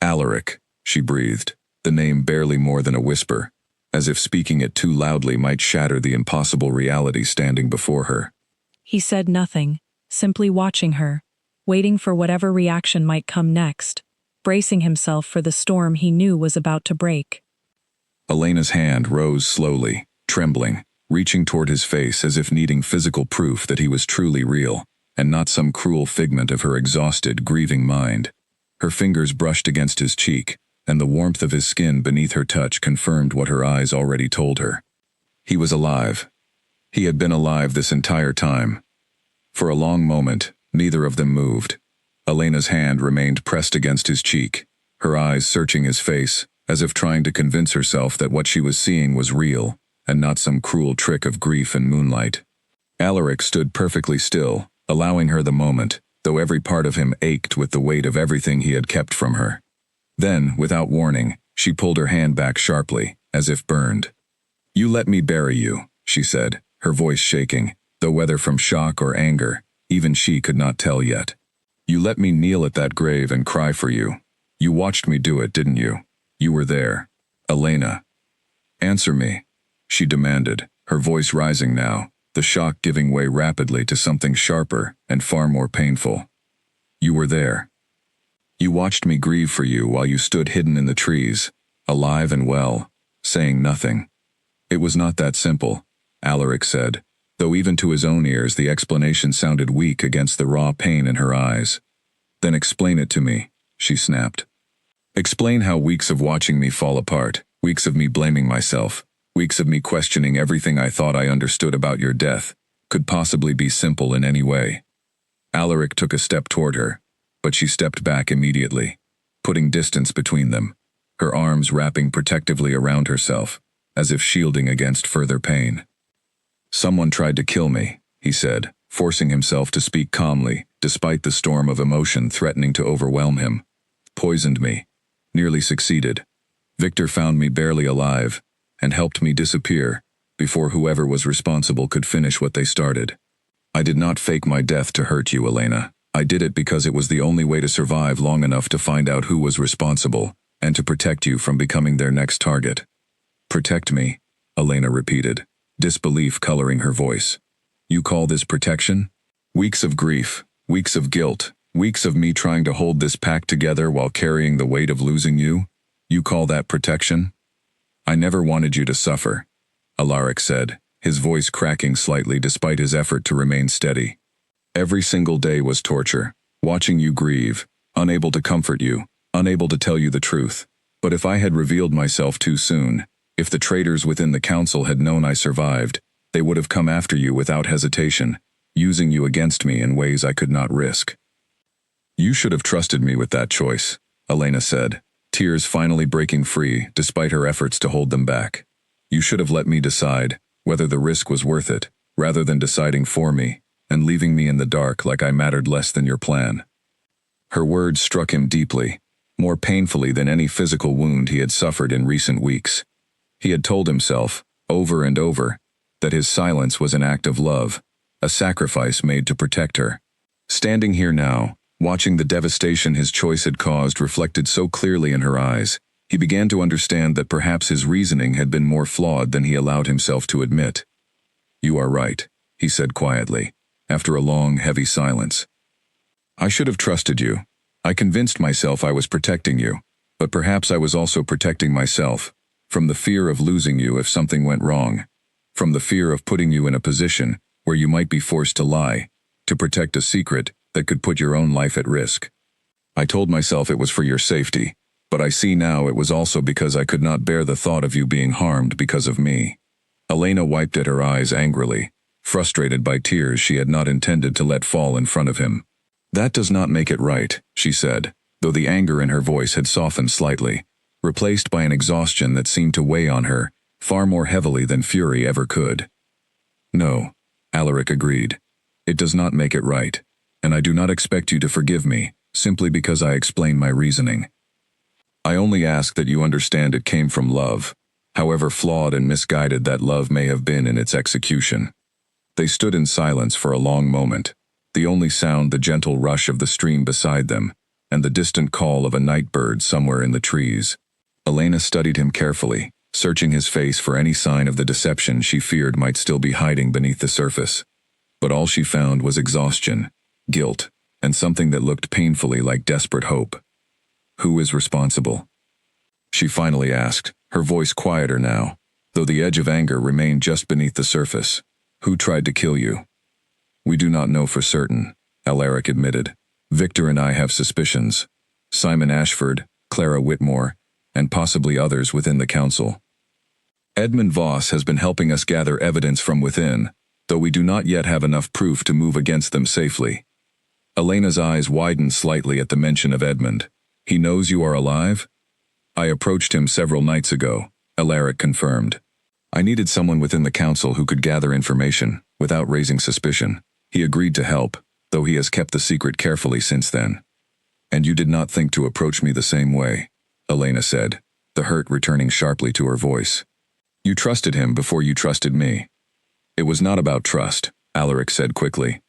"Alaric," she breathed, the name barely more than a whisper, as if speaking it too loudly might shatter the impossible reality standing before her. He said nothing, simply watching her, waiting for whatever reaction might come next, bracing himself for the storm he knew was about to break. Elena's hand rose slowly, trembling, reaching toward his face as if needing physical proof that he was truly real, and not some cruel figment of her exhausted, grieving mind. Her fingers brushed against his cheek, and the warmth of his skin beneath her touch confirmed what her eyes already told her. He was alive. He had been alive this entire time. For a long moment, neither of them moved. Elena's hand remained pressed against his cheek, her eyes searching his face, as if trying to convince herself that what she was seeing was real, and not some cruel trick of grief and moonlight. Alaric stood perfectly still, allowing her the moment, though every part of him ached with the weight of everything he had kept from her. Then, without warning, she pulled her hand back sharply, as if burned. "You let me bury you," she said, her voice shaking, though whether from shock or anger, even she could not tell yet. "You let me kneel at that grave and cry for you. You watched me do it, didn't you? You were there. Elena. Answer me," she demanded, her voice rising now, the shock giving way rapidly to something sharper and far more painful. "You were there. You watched me grieve for you while you stood hidden in the trees, alive and well, saying nothing." "It was not that simple," Alaric said, though even to his own ears the explanation sounded weak against the raw pain in her eyes. "Then explain it to me," she snapped. "Explain how weeks of watching me fall apart, weeks of me blaming myself, weeks of me questioning everything I thought I understood about your death, could possibly be simple in any way." Alaric took a step toward her, but she stepped back immediately, putting distance between them, her arms wrapping protectively around herself, as if shielding against further pain. "Someone tried to kill me," he said, forcing himself to speak calmly, despite the storm of emotion threatening to overwhelm him. "Poisoned me. Nearly succeeded. Victor found me barely alive, and helped me disappear, before whoever was responsible could finish what they started. I did not fake my death to hurt you, Elena. I did it because it was the only way to survive long enough to find out who was responsible, and to protect you from becoming their next target." "Protect me," Elena repeated, disbelief coloring her voice. "You call this protection? Weeks of grief, weeks of guilt, weeks of me trying to hold this pack together while carrying the weight of losing you? You call that protection?" "I never wanted you to suffer," Alaric said, his voice cracking slightly despite his effort to remain steady. "Every single day was torture, watching you grieve, unable to comfort you, unable to tell you the truth. But if I had revealed myself too soon, if the traitors within the council had known I survived, they would have come after you without hesitation, using you against me in ways I could not risk." "You should have trusted me with that choice," Elena said, tears finally breaking free despite her efforts to hold them back. "You should have let me decide whether the risk was worth it, rather than deciding for me, and leaving me in the dark like I mattered less than your plan." Her words struck him deeply, more painfully than any physical wound he had suffered in recent weeks. He had told himself, over and over, that his silence was an act of love, a sacrifice made to protect her. Standing here now, watching the devastation his choice had caused reflected so clearly in her eyes, he began to understand that perhaps his reasoning had been more flawed than he allowed himself to admit. "You are right," he said quietly, after a long, heavy silence. "I should have trusted you. I convinced myself I was protecting you, but perhaps I was also protecting myself, from the fear of losing you if something went wrong, from the fear of putting you in a position where you might be forced to lie, to protect a secret that could put your own life at risk. I told myself it was for your safety, but I see now it was also because I could not bear the thought of you being harmed because of me." Elena wiped at her eyes angrily, frustrated by tears she had not intended to let fall in front of him. "That does not make it right," she said, though the anger in her voice had softened slightly, replaced by an exhaustion that seemed to weigh on her far more heavily than fury ever could. "No," Alaric agreed. "It does not make it right, and I do not expect you to forgive me, simply because I explain my reasoning. I only ask that you understand it came from love, however flawed and misguided that love may have been in its execution." They stood in silence for a long moment, the only sound the gentle rush of the stream beside them, and the distant call of a night bird somewhere in the trees. Elena studied him carefully, searching his face for any sign of the deception she feared might still be hiding beneath the surface. But all she found was exhaustion, guilt, and something that looked painfully like desperate hope. "Who is responsible?" she finally asked, her voice quieter now, though the edge of anger remained just beneath the surface. Who tried to kill you? We do not know for certain, Alaric admitted. Victor and I have suspicions. Simon Ashford, Clara Whitmore, and possibly others within the council. Edmund Voss has been helping us gather evidence from within, though we do not yet have enough proof to move against them safely. Elena's eyes widened slightly at the mention of Edmund. He knows you are alive? I approached him several nights ago, Alaric confirmed. I needed someone within the council who could gather information, without raising suspicion. He agreed to help, though he has kept the secret carefully since then. And you did not think to approach me the same way, Elena said, the hurt returning sharply to her voice. You trusted him before you trusted me. It was not about trust, Alaric said quickly.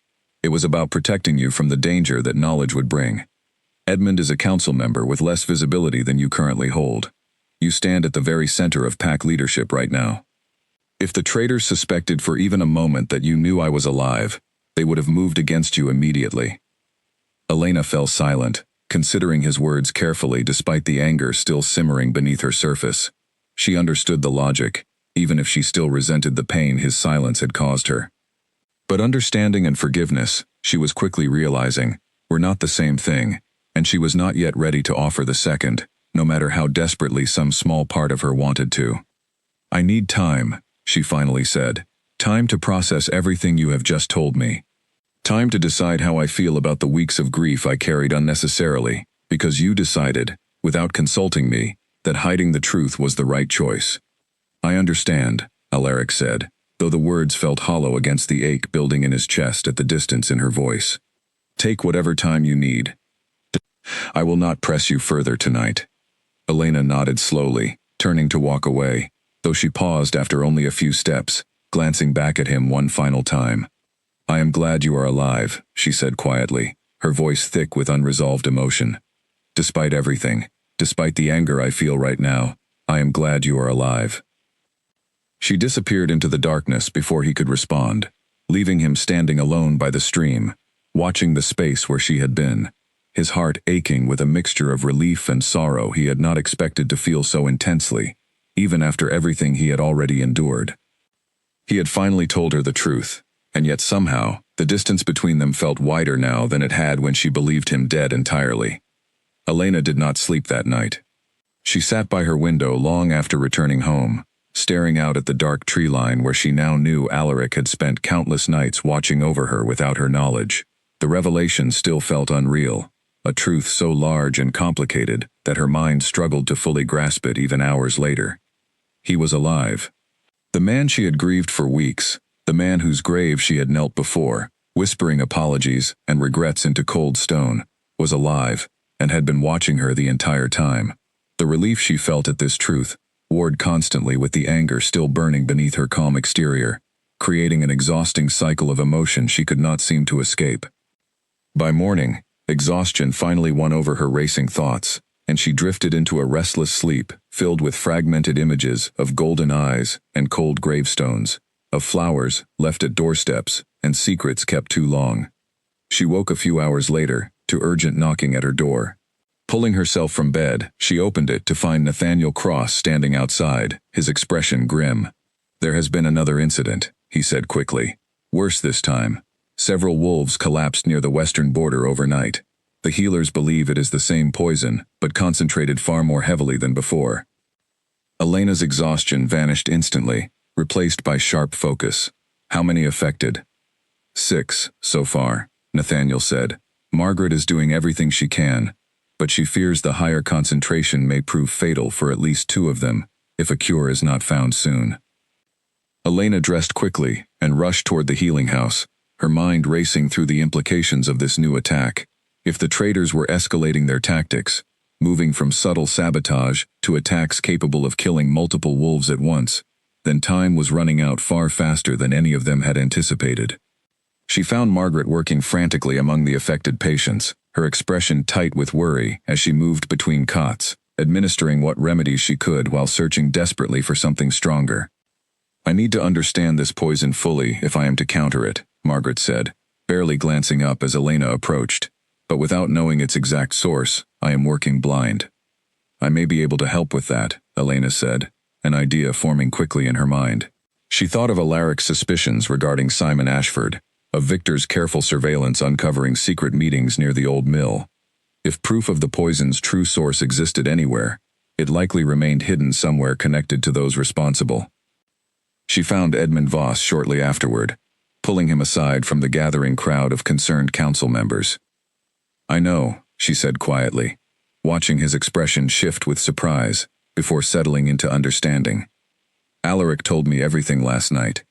It was about protecting you from the danger that knowledge would bring. Edmund is a council member with less visibility than you currently hold. You stand at the very center of pack leadership right now. If the traitors suspected for even a moment that you knew I was alive, they would have moved against you immediately. Elena fell silent, considering his words carefully despite the anger still simmering beneath her surface. She understood the logic, even if she still resented the pain his silence had caused her. But understanding and forgiveness, she was quickly realizing, were not the same thing, and she was not yet ready to offer the second, no matter how desperately some small part of her wanted to. I need time, she finally said. Time to process everything you have just told me. Time to decide how I feel about the weeks of grief I carried unnecessarily, because you decided, without consulting me, that hiding the truth was the right choice. I understand, Alaric said, though the words felt hollow against the ache building in his chest at the distance in her voice. Take whatever time you need. I will not press you further tonight. Elena nodded slowly, turning to walk away, though she paused after only a few steps, glancing back at him one final time. I am glad you are alive, she said quietly, her voice thick with unresolved emotion. Despite everything, despite the anger I feel right now, I am glad you are alive. She disappeared into the darkness before he could respond, leaving him standing alone by the stream, watching the space where she had been, his heart aching with a mixture of relief and sorrow he had not expected to feel so intensely, even after everything he had already endured. He had finally told her the truth, and yet somehow, the distance between them felt wider now than it had when she believed him dead entirely. Elena did not sleep that night. She sat by her window long after returning home, staring out at the dark tree line where she now knew Alaric had spent countless nights watching over her without her knowledge. The revelation still felt unreal, a truth so large and complicated that her mind struggled to fully grasp it even hours later. He was alive. The man she had grieved for weeks, the man whose grave she had knelt before, whispering apologies and regrets into cold stone, was alive and had been watching her the entire time. The relief she felt at this truth warred constantly with the anger still burning beneath her calm exterior, creating an exhausting cycle of emotion she could not seem to escape. By morning, exhaustion finally won over her racing thoughts, and she drifted into a restless sleep filled with fragmented images of golden eyes and cold gravestones, of flowers left at doorsteps and secrets kept too long. She woke a few hours later to urgent knocking at her door. Pulling herself from bed, she opened it to find Nathaniel Cross standing outside, his expression grim. There has been another incident, he said quickly. Worse this time. Several wolves collapsed near the western border overnight. The healers believe it is the same poison, but concentrated far more heavily than before. Elena's exhaustion vanished instantly, replaced by sharp focus. How many affected? 6, so far, Nathaniel said. Margaret is doing everything she can, but she fears the higher concentration may prove fatal for at least 2 of them, if a cure is not found soon. Elena dressed quickly and rushed toward the healing house, her mind racing through the implications of this new attack. If the traitors were escalating their tactics, moving from subtle sabotage to attacks capable of killing multiple wolves at once, then time was running out far faster than any of them had anticipated. She found Margaret working frantically among the affected patients, her expression tight with worry as she moved between cots, administering what remedies she could while searching desperately for something stronger. I need to understand this poison fully if I am to counter it, Margaret said, barely glancing up as Elena approached. But without knowing its exact source, I am working blind. I may be able to help with that, Elena said, an idea forming quickly in her mind. She thought of Alaric's suspicions regarding Simon Ashford, of Victor's careful surveillance uncovering secret meetings near the old mill. If proof of the poison's true source existed anywhere, it likely remained hidden somewhere connected to those responsible. She found Edmund Voss shortly afterward, pulling him aside from the gathering crowd of concerned council members. "I know," she said quietly, watching his expression shift with surprise before settling into understanding. "Alaric told me everything last night."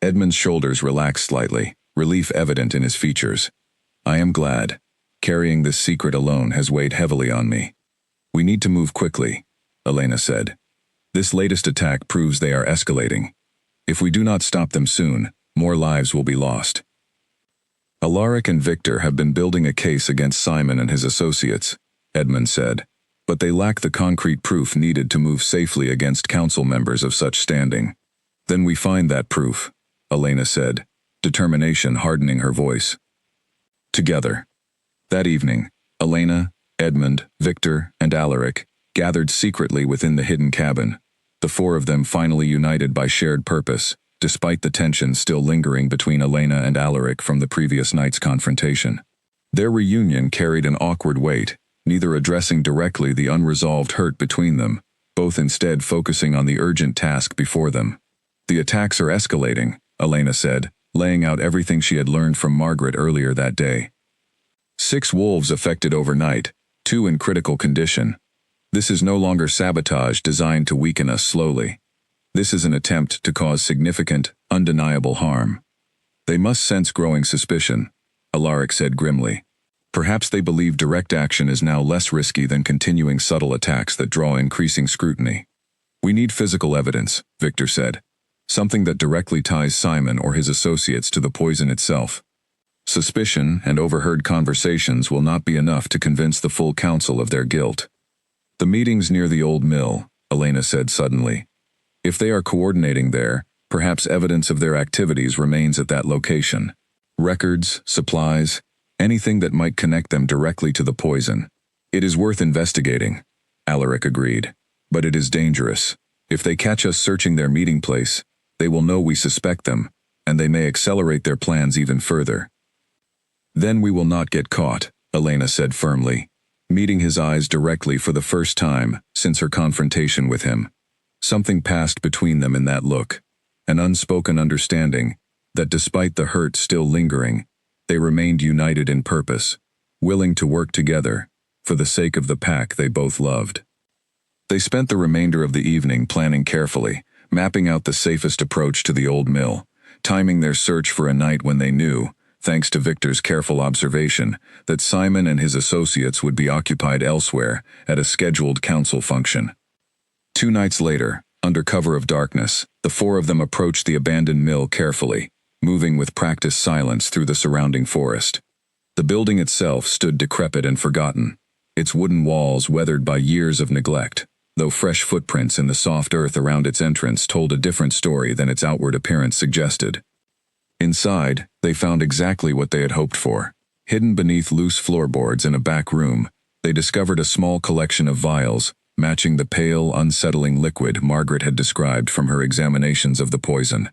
Edmund's shoulders relaxed slightly, relief evident in his features. "I am glad. Carrying this secret alone has weighed heavily on me." "We need to move quickly," Elena said. "This latest attack proves they are escalating. If we do not stop them soon, more lives will be lost." "Alaric and Victor have been building a case against Simon and his associates," Edmund said, "but they lack the concrete proof needed to move safely against council members of such standing." "Then we find that proof," Elena said, determination hardening her voice. "Together." That evening, Elena, Edmund, Victor, and Alaric gathered secretly within the hidden cabin, the four of them finally united by shared purpose, despite the tension still lingering between Elena and Alaric from the previous night's confrontation. Their reunion carried an awkward weight, neither addressing directly the unresolved hurt between them, both instead focusing on the urgent task before them. "The attacks are escalating," Elena said, laying out everything she had learned from Margaret earlier that day. 6 wolves affected overnight, 2 in critical condition. This is no longer sabotage designed to weaken us slowly. This is an attempt to cause significant, undeniable harm. "They must sense growing suspicion," Alaric said grimly. "Perhaps they believe direct action is now less risky than continuing subtle attacks that draw increasing scrutiny." "We need physical evidence," Victor said. "Something that directly ties Simon or his associates to the poison itself. Suspicion and overheard conversations will not be enough to convince the full council of their guilt." "The meetings near the old mill," Elena said suddenly. "If they are coordinating there, perhaps evidence of their activities remains at that location. Records, supplies, anything that might connect them directly to the poison." "It is worth investigating," Alaric agreed. "But it is dangerous. If they catch us searching their meeting place, they will know we suspect them, and they may accelerate their plans even further." "Then we will not get caught," Elena said firmly, meeting his eyes directly for the first time since her confrontation with him. Something passed between them in that look, an unspoken understanding that despite the hurt still lingering, they remained united in purpose, willing to work together, for the sake of the pack they both loved. They spent the remainder of the evening planning carefully, mapping out the safest approach to the old mill, timing their search for a night when they knew, thanks to Victor's careful observation, that Simon and his associates would be occupied elsewhere at a scheduled council function. 2 nights later, under cover of darkness, the 4 of them approached the abandoned mill carefully, moving with practiced silence through the surrounding forest. The building itself stood decrepit and forgotten, its wooden walls weathered by years of neglect, though fresh footprints in the soft earth around its entrance told a different story than its outward appearance suggested. Inside, they found exactly what they had hoped for. Hidden beneath loose floorboards in a back room, they discovered a small collection of vials, matching the pale, unsettling liquid Margaret had described from her examinations of the poison.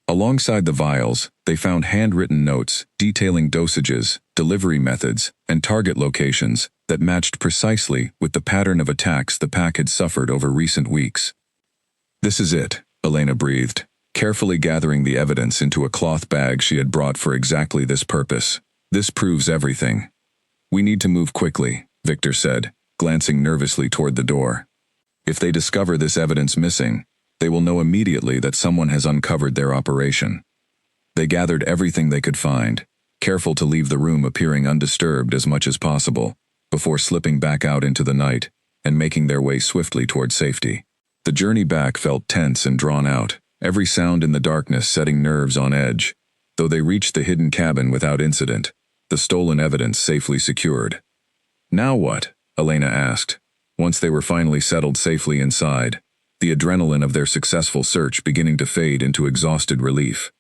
Alongside the vials, they found handwritten notes detailing dosages, delivery methods, and target locations that matched precisely with the pattern of attacks the pack had suffered over recent weeks. "This is it," Elena breathed, carefully gathering the evidence into a cloth bag she had brought for exactly this purpose. "This proves everything." "We need to move quickly," Victor said, glancing nervously toward the door. "If they discover this evidence missing, they will know immediately that someone has uncovered their operation." They gathered everything they could find, careful to leave the room appearing undisturbed as much as possible, before slipping back out into the night and making their way swiftly toward safety. The journey back felt tense and drawn out, every sound in the darkness setting nerves on edge. Though they reached the hidden cabin without incident, the stolen evidence safely secured. "Now what?" Elena asked, once they were finally settled safely inside, the adrenaline of their successful search beginning to fade into exhausted relief.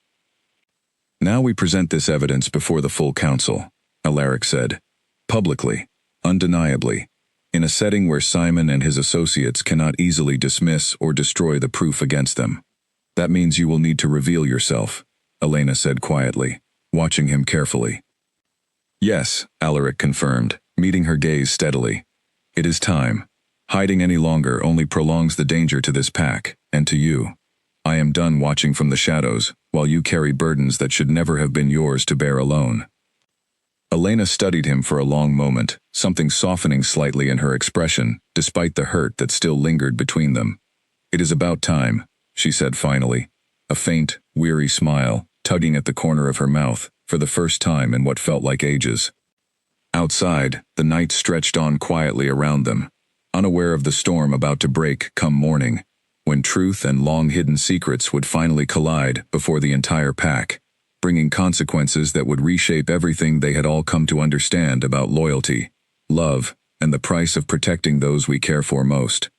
"Now we present this evidence before the full council," Alaric said. "Publicly, undeniably. in a setting where Simon and his associates cannot easily dismiss or destroy the proof against them. That means you will need to reveal yourself, Elena said quietly, watching him carefully. Yes, Alaric confirmed, meeting her gaze steadily. It is time. Hiding any longer only prolongs the danger to this pack, and to you. I am done watching from the shadows, while you carry burdens that should never have been yours to bear alone. Elena studied him for a long moment, something softening slightly in her expression, despite the hurt that still lingered between them. It is about time, she said finally, a faint, weary smile, tugging at the corner of her mouth, for the first time in what felt like ages. Outside, the night stretched on quietly around them, unaware of the storm about to break come morning, when truth and long-hidden secrets would finally collide before the entire pack, bringing consequences that would reshape everything they had all come to understand about loyalty, love, and the price of protecting those we care for most.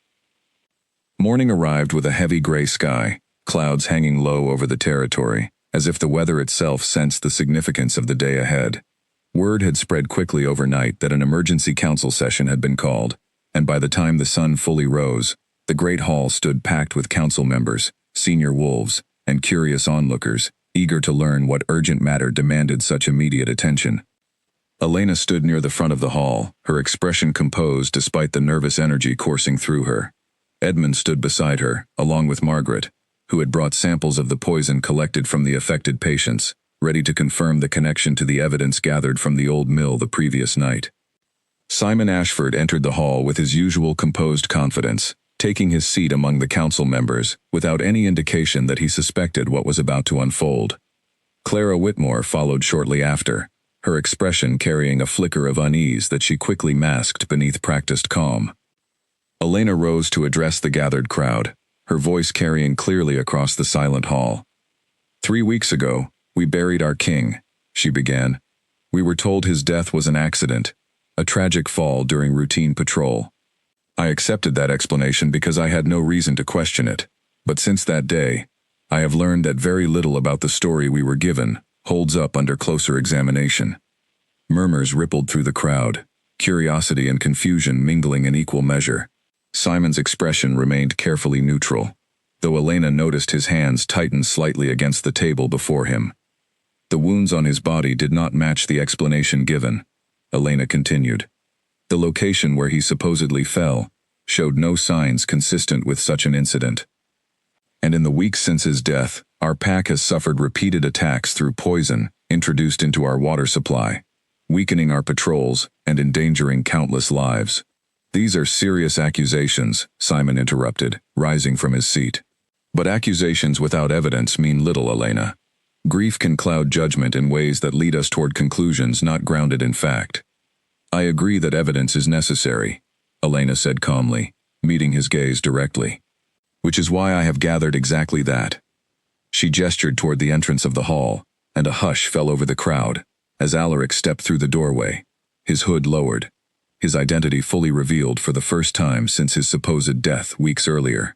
Morning arrived with a heavy gray sky, clouds hanging low over the territory, as if the weather itself sensed the significance of the day ahead. Word had spread quickly overnight that an emergency council session had been called, and by the time the sun fully rose, the great hall stood packed with council members, senior wolves, and curious onlookers, eager to learn what urgent matter demanded such immediate attention. Elena stood near the front of the hall, her expression composed despite the nervous energy coursing through her. Edmund stood beside her, along with Margaret, who had brought samples of the poison collected from the affected patients, ready to confirm the connection to the evidence gathered from the old mill the previous night. Simon Ashford entered the hall with his usual composed confidence, taking his seat among the council members, without any indication that he suspected what was about to unfold. Clara Whitmore followed shortly after, her expression carrying a flicker of unease that she quickly masked beneath practiced calm. Elena rose to address the gathered crowd, her voice carrying clearly across the silent hall. 3 weeks ago, we buried our king, she began. We were told his death was an accident, a tragic fall during routine patrol. I accepted that explanation because I had no reason to question it, but since that day, I have learned that very little about the story we were given holds up under closer examination. Murmurs rippled through the crowd, curiosity and confusion mingling in equal measure. Simon's expression remained carefully neutral, though Elena noticed his hands tighten slightly against the table before him. The wounds on his body did not match the explanation given, Elena continued. The location where he supposedly fell showed no signs consistent with such an incident. And in the weeks since his death, our pack has suffered repeated attacks through poison introduced into our water supply, weakening our patrols and endangering countless lives. These are serious accusations, Simon interrupted, rising from his seat. But accusations without evidence mean little, Elena. Grief can cloud judgment in ways that lead us toward conclusions not grounded in fact. I agree that evidence is necessary, Elena said calmly, meeting his gaze directly. Which is why I have gathered exactly that. She gestured toward the entrance of the hall, and a hush fell over the crowd as Alaric stepped through the doorway, his hood lowered, his identity fully revealed for the first time since his supposed death weeks earlier.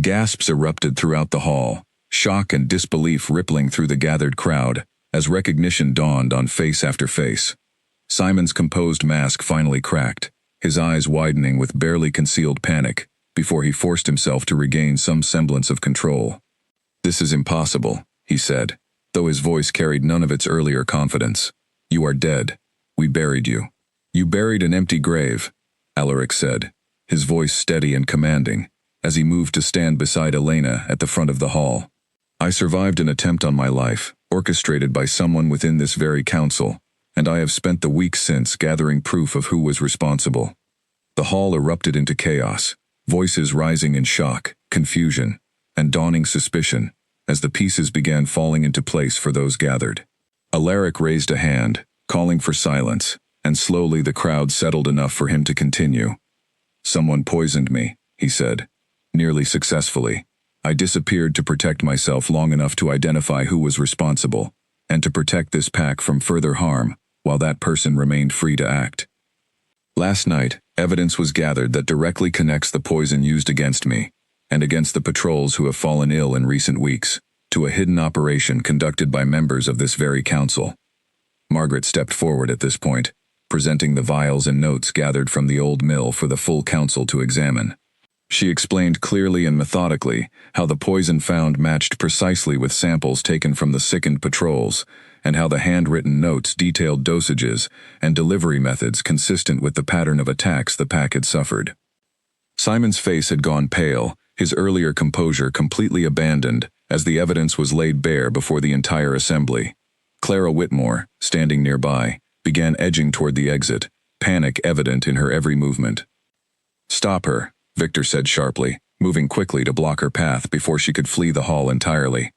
Gasps erupted throughout the hall, shock and disbelief rippling through the gathered crowd as recognition dawned on face after face. Simon's composed mask finally cracked, his eyes widening with barely concealed panic, before he forced himself to regain some semblance of control. This is impossible, he said, though his voice carried none of its earlier confidence. You are dead. We buried you. You buried an empty grave, Alaric said, his voice steady and commanding, as he moved to stand beside Elena at the front of the hall. I survived an attempt on my life, orchestrated by someone within this very council, and I have spent the weeks since gathering proof of who was responsible. The hall erupted into chaos, voices rising in shock, confusion, and dawning suspicion, as the pieces began falling into place for those gathered. Alaric raised a hand, calling for silence, and slowly the crowd settled enough for him to continue. Someone poisoned me, he said, nearly successfully. I disappeared to protect myself long enough to identify who was responsible, and to protect this pack from further harm, while that person remained free to act. Last night, evidence was gathered that directly connects the poison used against me, and against the patrols who have fallen ill in recent weeks, to a hidden operation conducted by members of this very council. Margaret stepped forward at this point, presenting the vials and notes gathered from the old mill for the full council to examine. She explained clearly and methodically how the poison found matched precisely with samples taken from the sickened patrols, and how the handwritten notes detailed dosages and delivery methods consistent with the pattern of attacks the pack had suffered. Simon's face had gone pale, his earlier composure completely abandoned as the evidence was laid bare before the entire assembly. Clara Whitmore, standing nearby, began edging toward the exit, panic evident in her every movement. "Stop her," Victor said sharply, moving quickly to block her path before she could flee the hall entirely.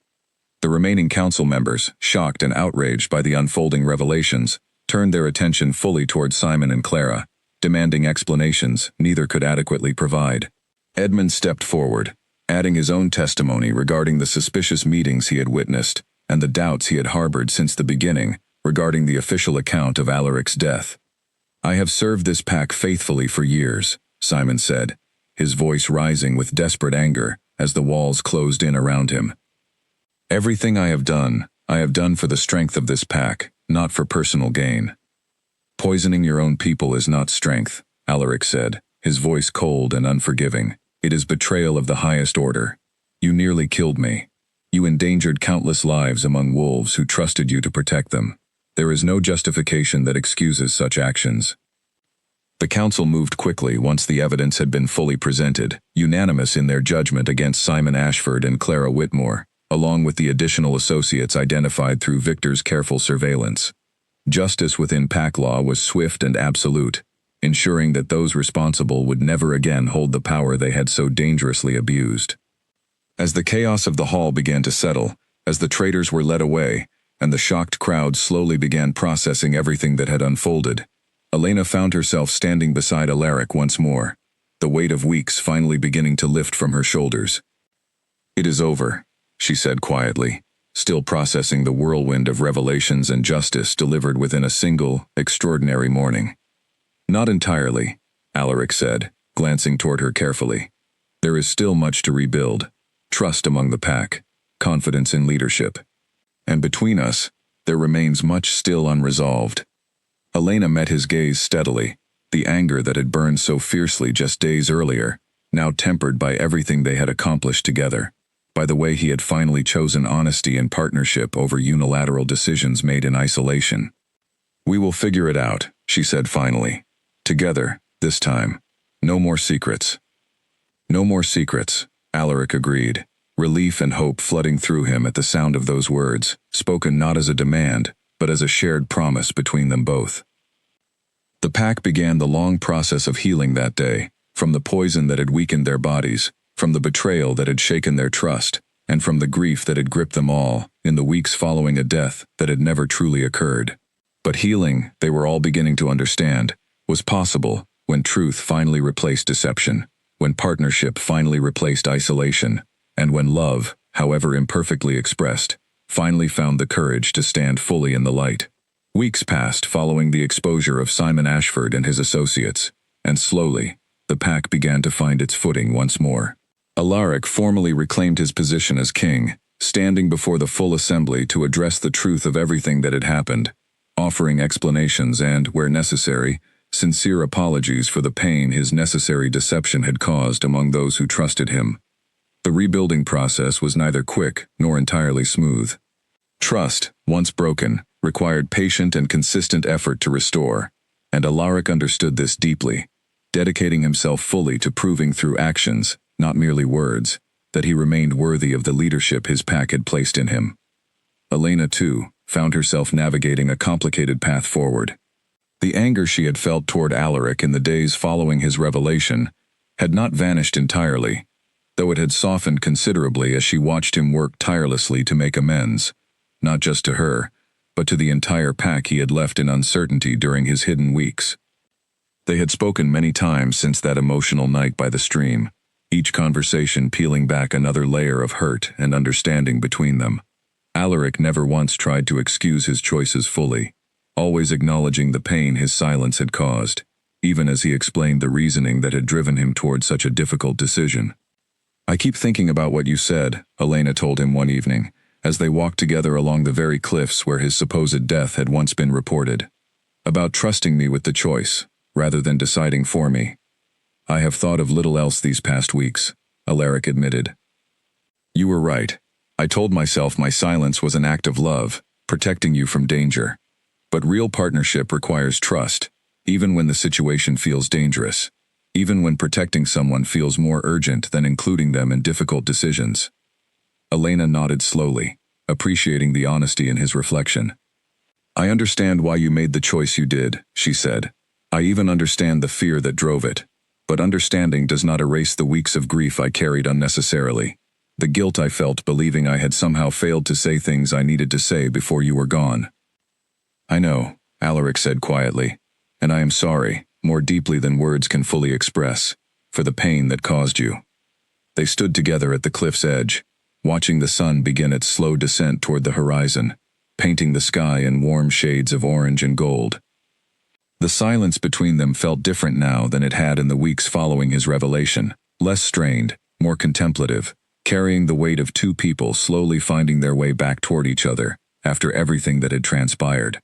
The remaining council members, shocked and outraged by the unfolding revelations, turned their attention fully toward Simon and Clara, demanding explanations neither could adequately provide. Edmund stepped forward, adding his own testimony regarding the suspicious meetings he had witnessed and the doubts he had harbored since the beginning regarding the official account of Alaric's death. "I have served this pack faithfully for years," Simon said, his voice rising with desperate anger as the walls closed in around him. "Everything I have done for the strength of this pack, not for personal gain." "Poisoning your own people is not strength," Alaric said, his voice cold and unforgiving. "It is betrayal of the highest order. You nearly killed me. You endangered countless lives among wolves who trusted you to protect them. There is no justification that excuses such actions." The council moved quickly once the evidence had been fully presented, unanimous in their judgment against Simon Ashford and Clara Whitmore, along with the additional associates identified through Victor's careful surveillance. Justice within pack law was swift and absolute, ensuring that those responsible would never again hold the power they had so dangerously abused. As the chaos of the hall began to settle, as the traitors were led away, and the shocked crowd slowly began processing everything that had unfolded, Elena found herself standing beside Alaric once more, the weight of weeks finally beginning to lift from her shoulders. "It is over," she said quietly, still processing the whirlwind of revelations and justice delivered within a single, extraordinary morning. "Not entirely," Alaric said, glancing toward her carefully. "There is still much to rebuild. Trust among the pack, confidence in leadership. And between us, there remains much still unresolved." Elena met his gaze steadily, the anger that had burned so fiercely just days earlier, now tempered by everything they had accomplished together, by the way he had finally chosen honesty and partnership over unilateral decisions made in isolation. "We will figure it out," she said finally. "Together, this time. No more secrets." "No more secrets," Alaric agreed, relief and hope flooding through him at the sound of those words, spoken not as a demand, but as a shared promise between them both. The pack began the long process of healing that day, from the poison that had weakened their bodies, from the betrayal that had shaken their trust, and from the grief that had gripped them all in the weeks following a death that had never truly occurred. But healing, they were all beginning to understand, was possible when truth finally replaced deception, when partnership finally replaced isolation, and when love, however imperfectly expressed, finally found the courage to stand fully in the light. Weeks passed following the exposure of Simon Ashford and his associates, and slowly, the pack began to find its footing once more. Alaric formally reclaimed his position as king, standing before the full assembly to address the truth of everything that had happened, offering explanations and, where necessary, sincere apologies for the pain his necessary deception had caused among those who trusted him. The rebuilding process was neither quick nor entirely smooth. Trust, once broken, required patient and consistent effort to restore, and Alaric understood this deeply, dedicating himself fully to proving through actions, not merely words, that he remained worthy of the leadership his pack had placed in him. Elena, too, found herself navigating a complicated path forward. The anger she had felt toward Alaric in the days following his revelation had not vanished entirely, though it had softened considerably as she watched him work tirelessly to make amends, not just to her, but to the entire pack he had left in uncertainty during his hidden weeks. They had spoken many times since that emotional night by the stream, each conversation peeling back another layer of hurt and understanding between them. Alaric never once tried to excuse his choices fully, always acknowledging the pain his silence had caused, even as he explained the reasoning that had driven him toward such a difficult decision. "I keep thinking about what you said," Elena told him one evening, as they walked together along the very cliffs where his supposed death had once been reported. about trusting me with the choice, rather than deciding for me. I have thought of little else these past weeks, Alaric admitted. You were right. I told myself my silence was an act of love, protecting you from danger. But real partnership requires trust, even when the situation feels dangerous, even when protecting someone feels more urgent than including them in difficult decisions. Elena nodded slowly, appreciating the honesty in his reflection. I understand why you made the choice you did, she said. I even understand the fear that drove it. But understanding does not erase the weeks of grief I carried unnecessarily. The guilt I felt believing I had somehow failed to say things I needed to say before you were gone. I know, Alaric said quietly, and I am sorry, more deeply than words can fully express, for the pain that caused you. They stood together at the cliff's edge, watching the sun begin its slow descent toward the horizon, painting the sky in warm shades of orange and gold. The silence between them felt different now than it had in the weeks following his revelation, less strained, more contemplative, carrying the weight of two people slowly finding their way back toward each other after everything that had transpired.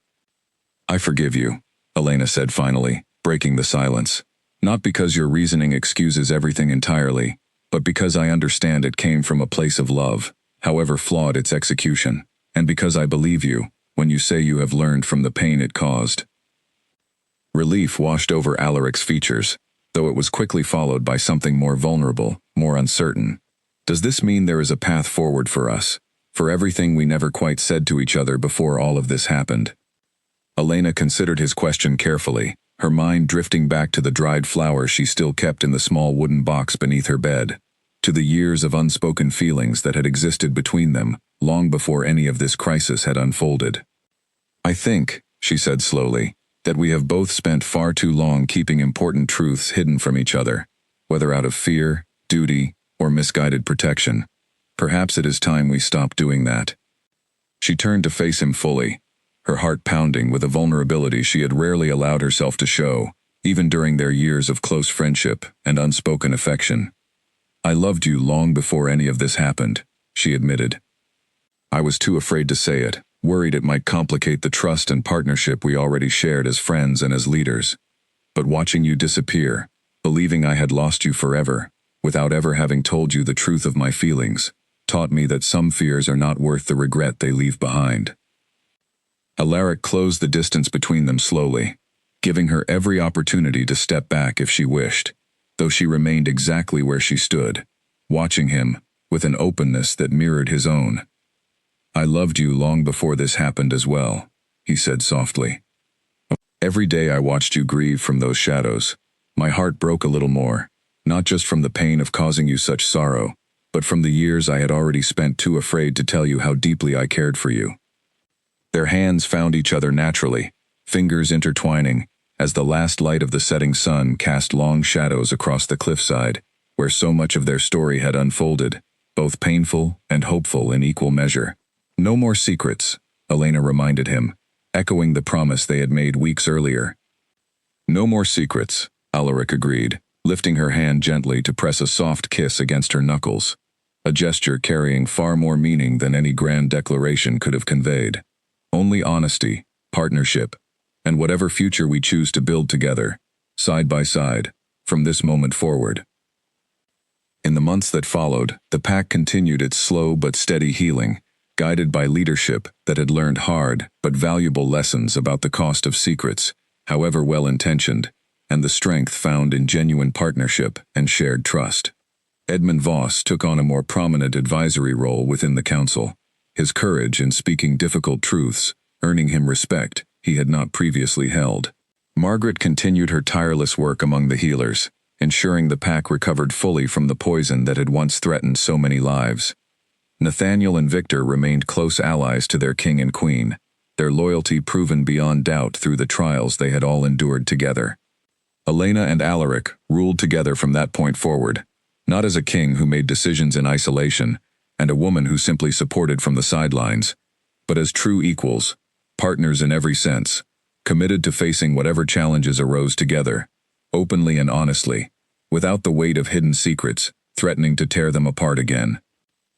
I forgive you, Elena said finally, breaking the silence. Not because your reasoning excuses everything entirely, but because I understand it came from a place of love, however flawed its execution, and because I believe you when you say you have learned from the pain it caused. Relief washed over Alaric's features, though it was quickly followed by something more vulnerable, more uncertain. Does this mean there is a path forward for us, for everything we never quite said to each other before all of this happened? Elena considered his question carefully, her mind drifting back to the dried flowers she still kept in the small wooden box beneath her bed, to the years of unspoken feelings that had existed between them long before any of this crisis had unfolded. I think, she said slowly, that we have both spent far too long keeping important truths hidden from each other, whether out of fear, duty, or misguided protection. Perhaps it is time we stop doing that. She turned to face him fully, her heart pounding with a vulnerability she had rarely allowed herself to show, even during their years of close friendship and unspoken affection. I loved you long before any of this happened, she admitted. I was too afraid to say it, worried it might complicate the trust and partnership we already shared as friends and as leaders. But watching you disappear, believing I had lost you forever, without ever having told you the truth of my feelings, taught me that some fears are not worth the regret they leave behind. Alaric closed the distance between them slowly, giving her every opportunity to step back if she wished, though she remained exactly where she stood, watching him with an openness that mirrored his own. I loved you long before this happened as well, he said softly. Every day I watched you grieve from those shadows. My heart broke a little more, not just from the pain of causing you such sorrow, but from the years I had already spent too afraid to tell you how deeply I cared for you. Their hands found each other naturally, fingers intertwining, as the last light of the setting sun cast long shadows across the cliffside, where so much of their story had unfolded, both painful and hopeful in equal measure. No more secrets, Elena reminded him, echoing the promise they had made weeks earlier. No more secrets, Alaric agreed, lifting her hand gently to press a soft kiss against her knuckles, a gesture carrying far more meaning than any grand declaration could have conveyed. Only honesty, partnership, and whatever future we choose to build together, side by side, from this moment forward. In the months that followed, the pack continued its slow but steady healing, guided by leadership that had learned hard but valuable lessons about the cost of secrets, however well-intentioned, and the strength found in genuine partnership and shared trust. Edmund Voss took on a more prominent advisory role within the council, his courage in speaking difficult truths, earning him respect he had not previously held. Margaret continued her tireless work among the healers, ensuring the pack recovered fully from the poison that had once threatened so many lives. Nathaniel and Victor remained close allies to their king and queen, their loyalty proven beyond doubt through the trials they had all endured together. Elena and Alaric ruled together from that point forward, not as a king who made decisions in isolation, and a woman who simply supported from the sidelines, but as true equals, partners in every sense, committed to facing whatever challenges arose together, openly and honestly, without the weight of hidden secrets threatening to tear them apart again.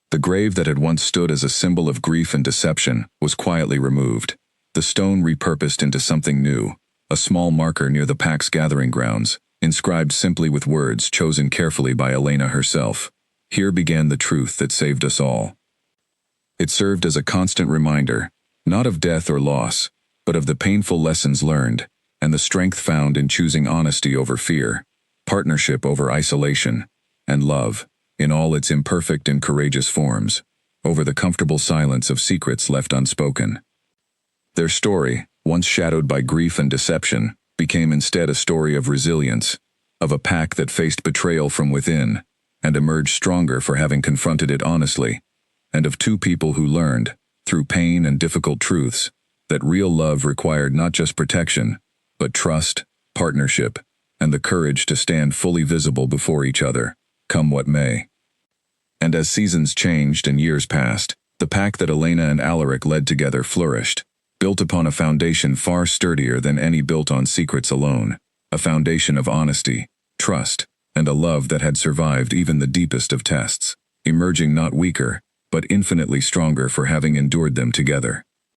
The grave that had once stood as a symbol of grief and deception was quietly removed, the stone repurposed into something new, a small marker near the pack's gathering grounds, inscribed simply with words chosen carefully by Elena herself. Here began the truth that saved us all. It served as a constant reminder, not of death or loss, but of the painful lessons learned, and the strength found in choosing honesty over fear, partnership over isolation, and love, in all its imperfect and courageous forms, over the comfortable silence of secrets left unspoken. Their story, once shadowed by grief and deception, became instead a story of resilience, of a pack that faced betrayal from within, and emerged stronger for having confronted it honestly, and of two people who learned, through pain and difficult truths, that real love required not just protection, but trust, partnership, and the courage to stand fully visible before each other, come what may. And as seasons changed and years passed, the pack that Elena and Alaric led together flourished, built upon a foundation far sturdier than any built on secrets alone, a foundation of honesty, trust, and a love that had survived even the deepest of tests, emerging not weaker, but infinitely stronger for having endured them together.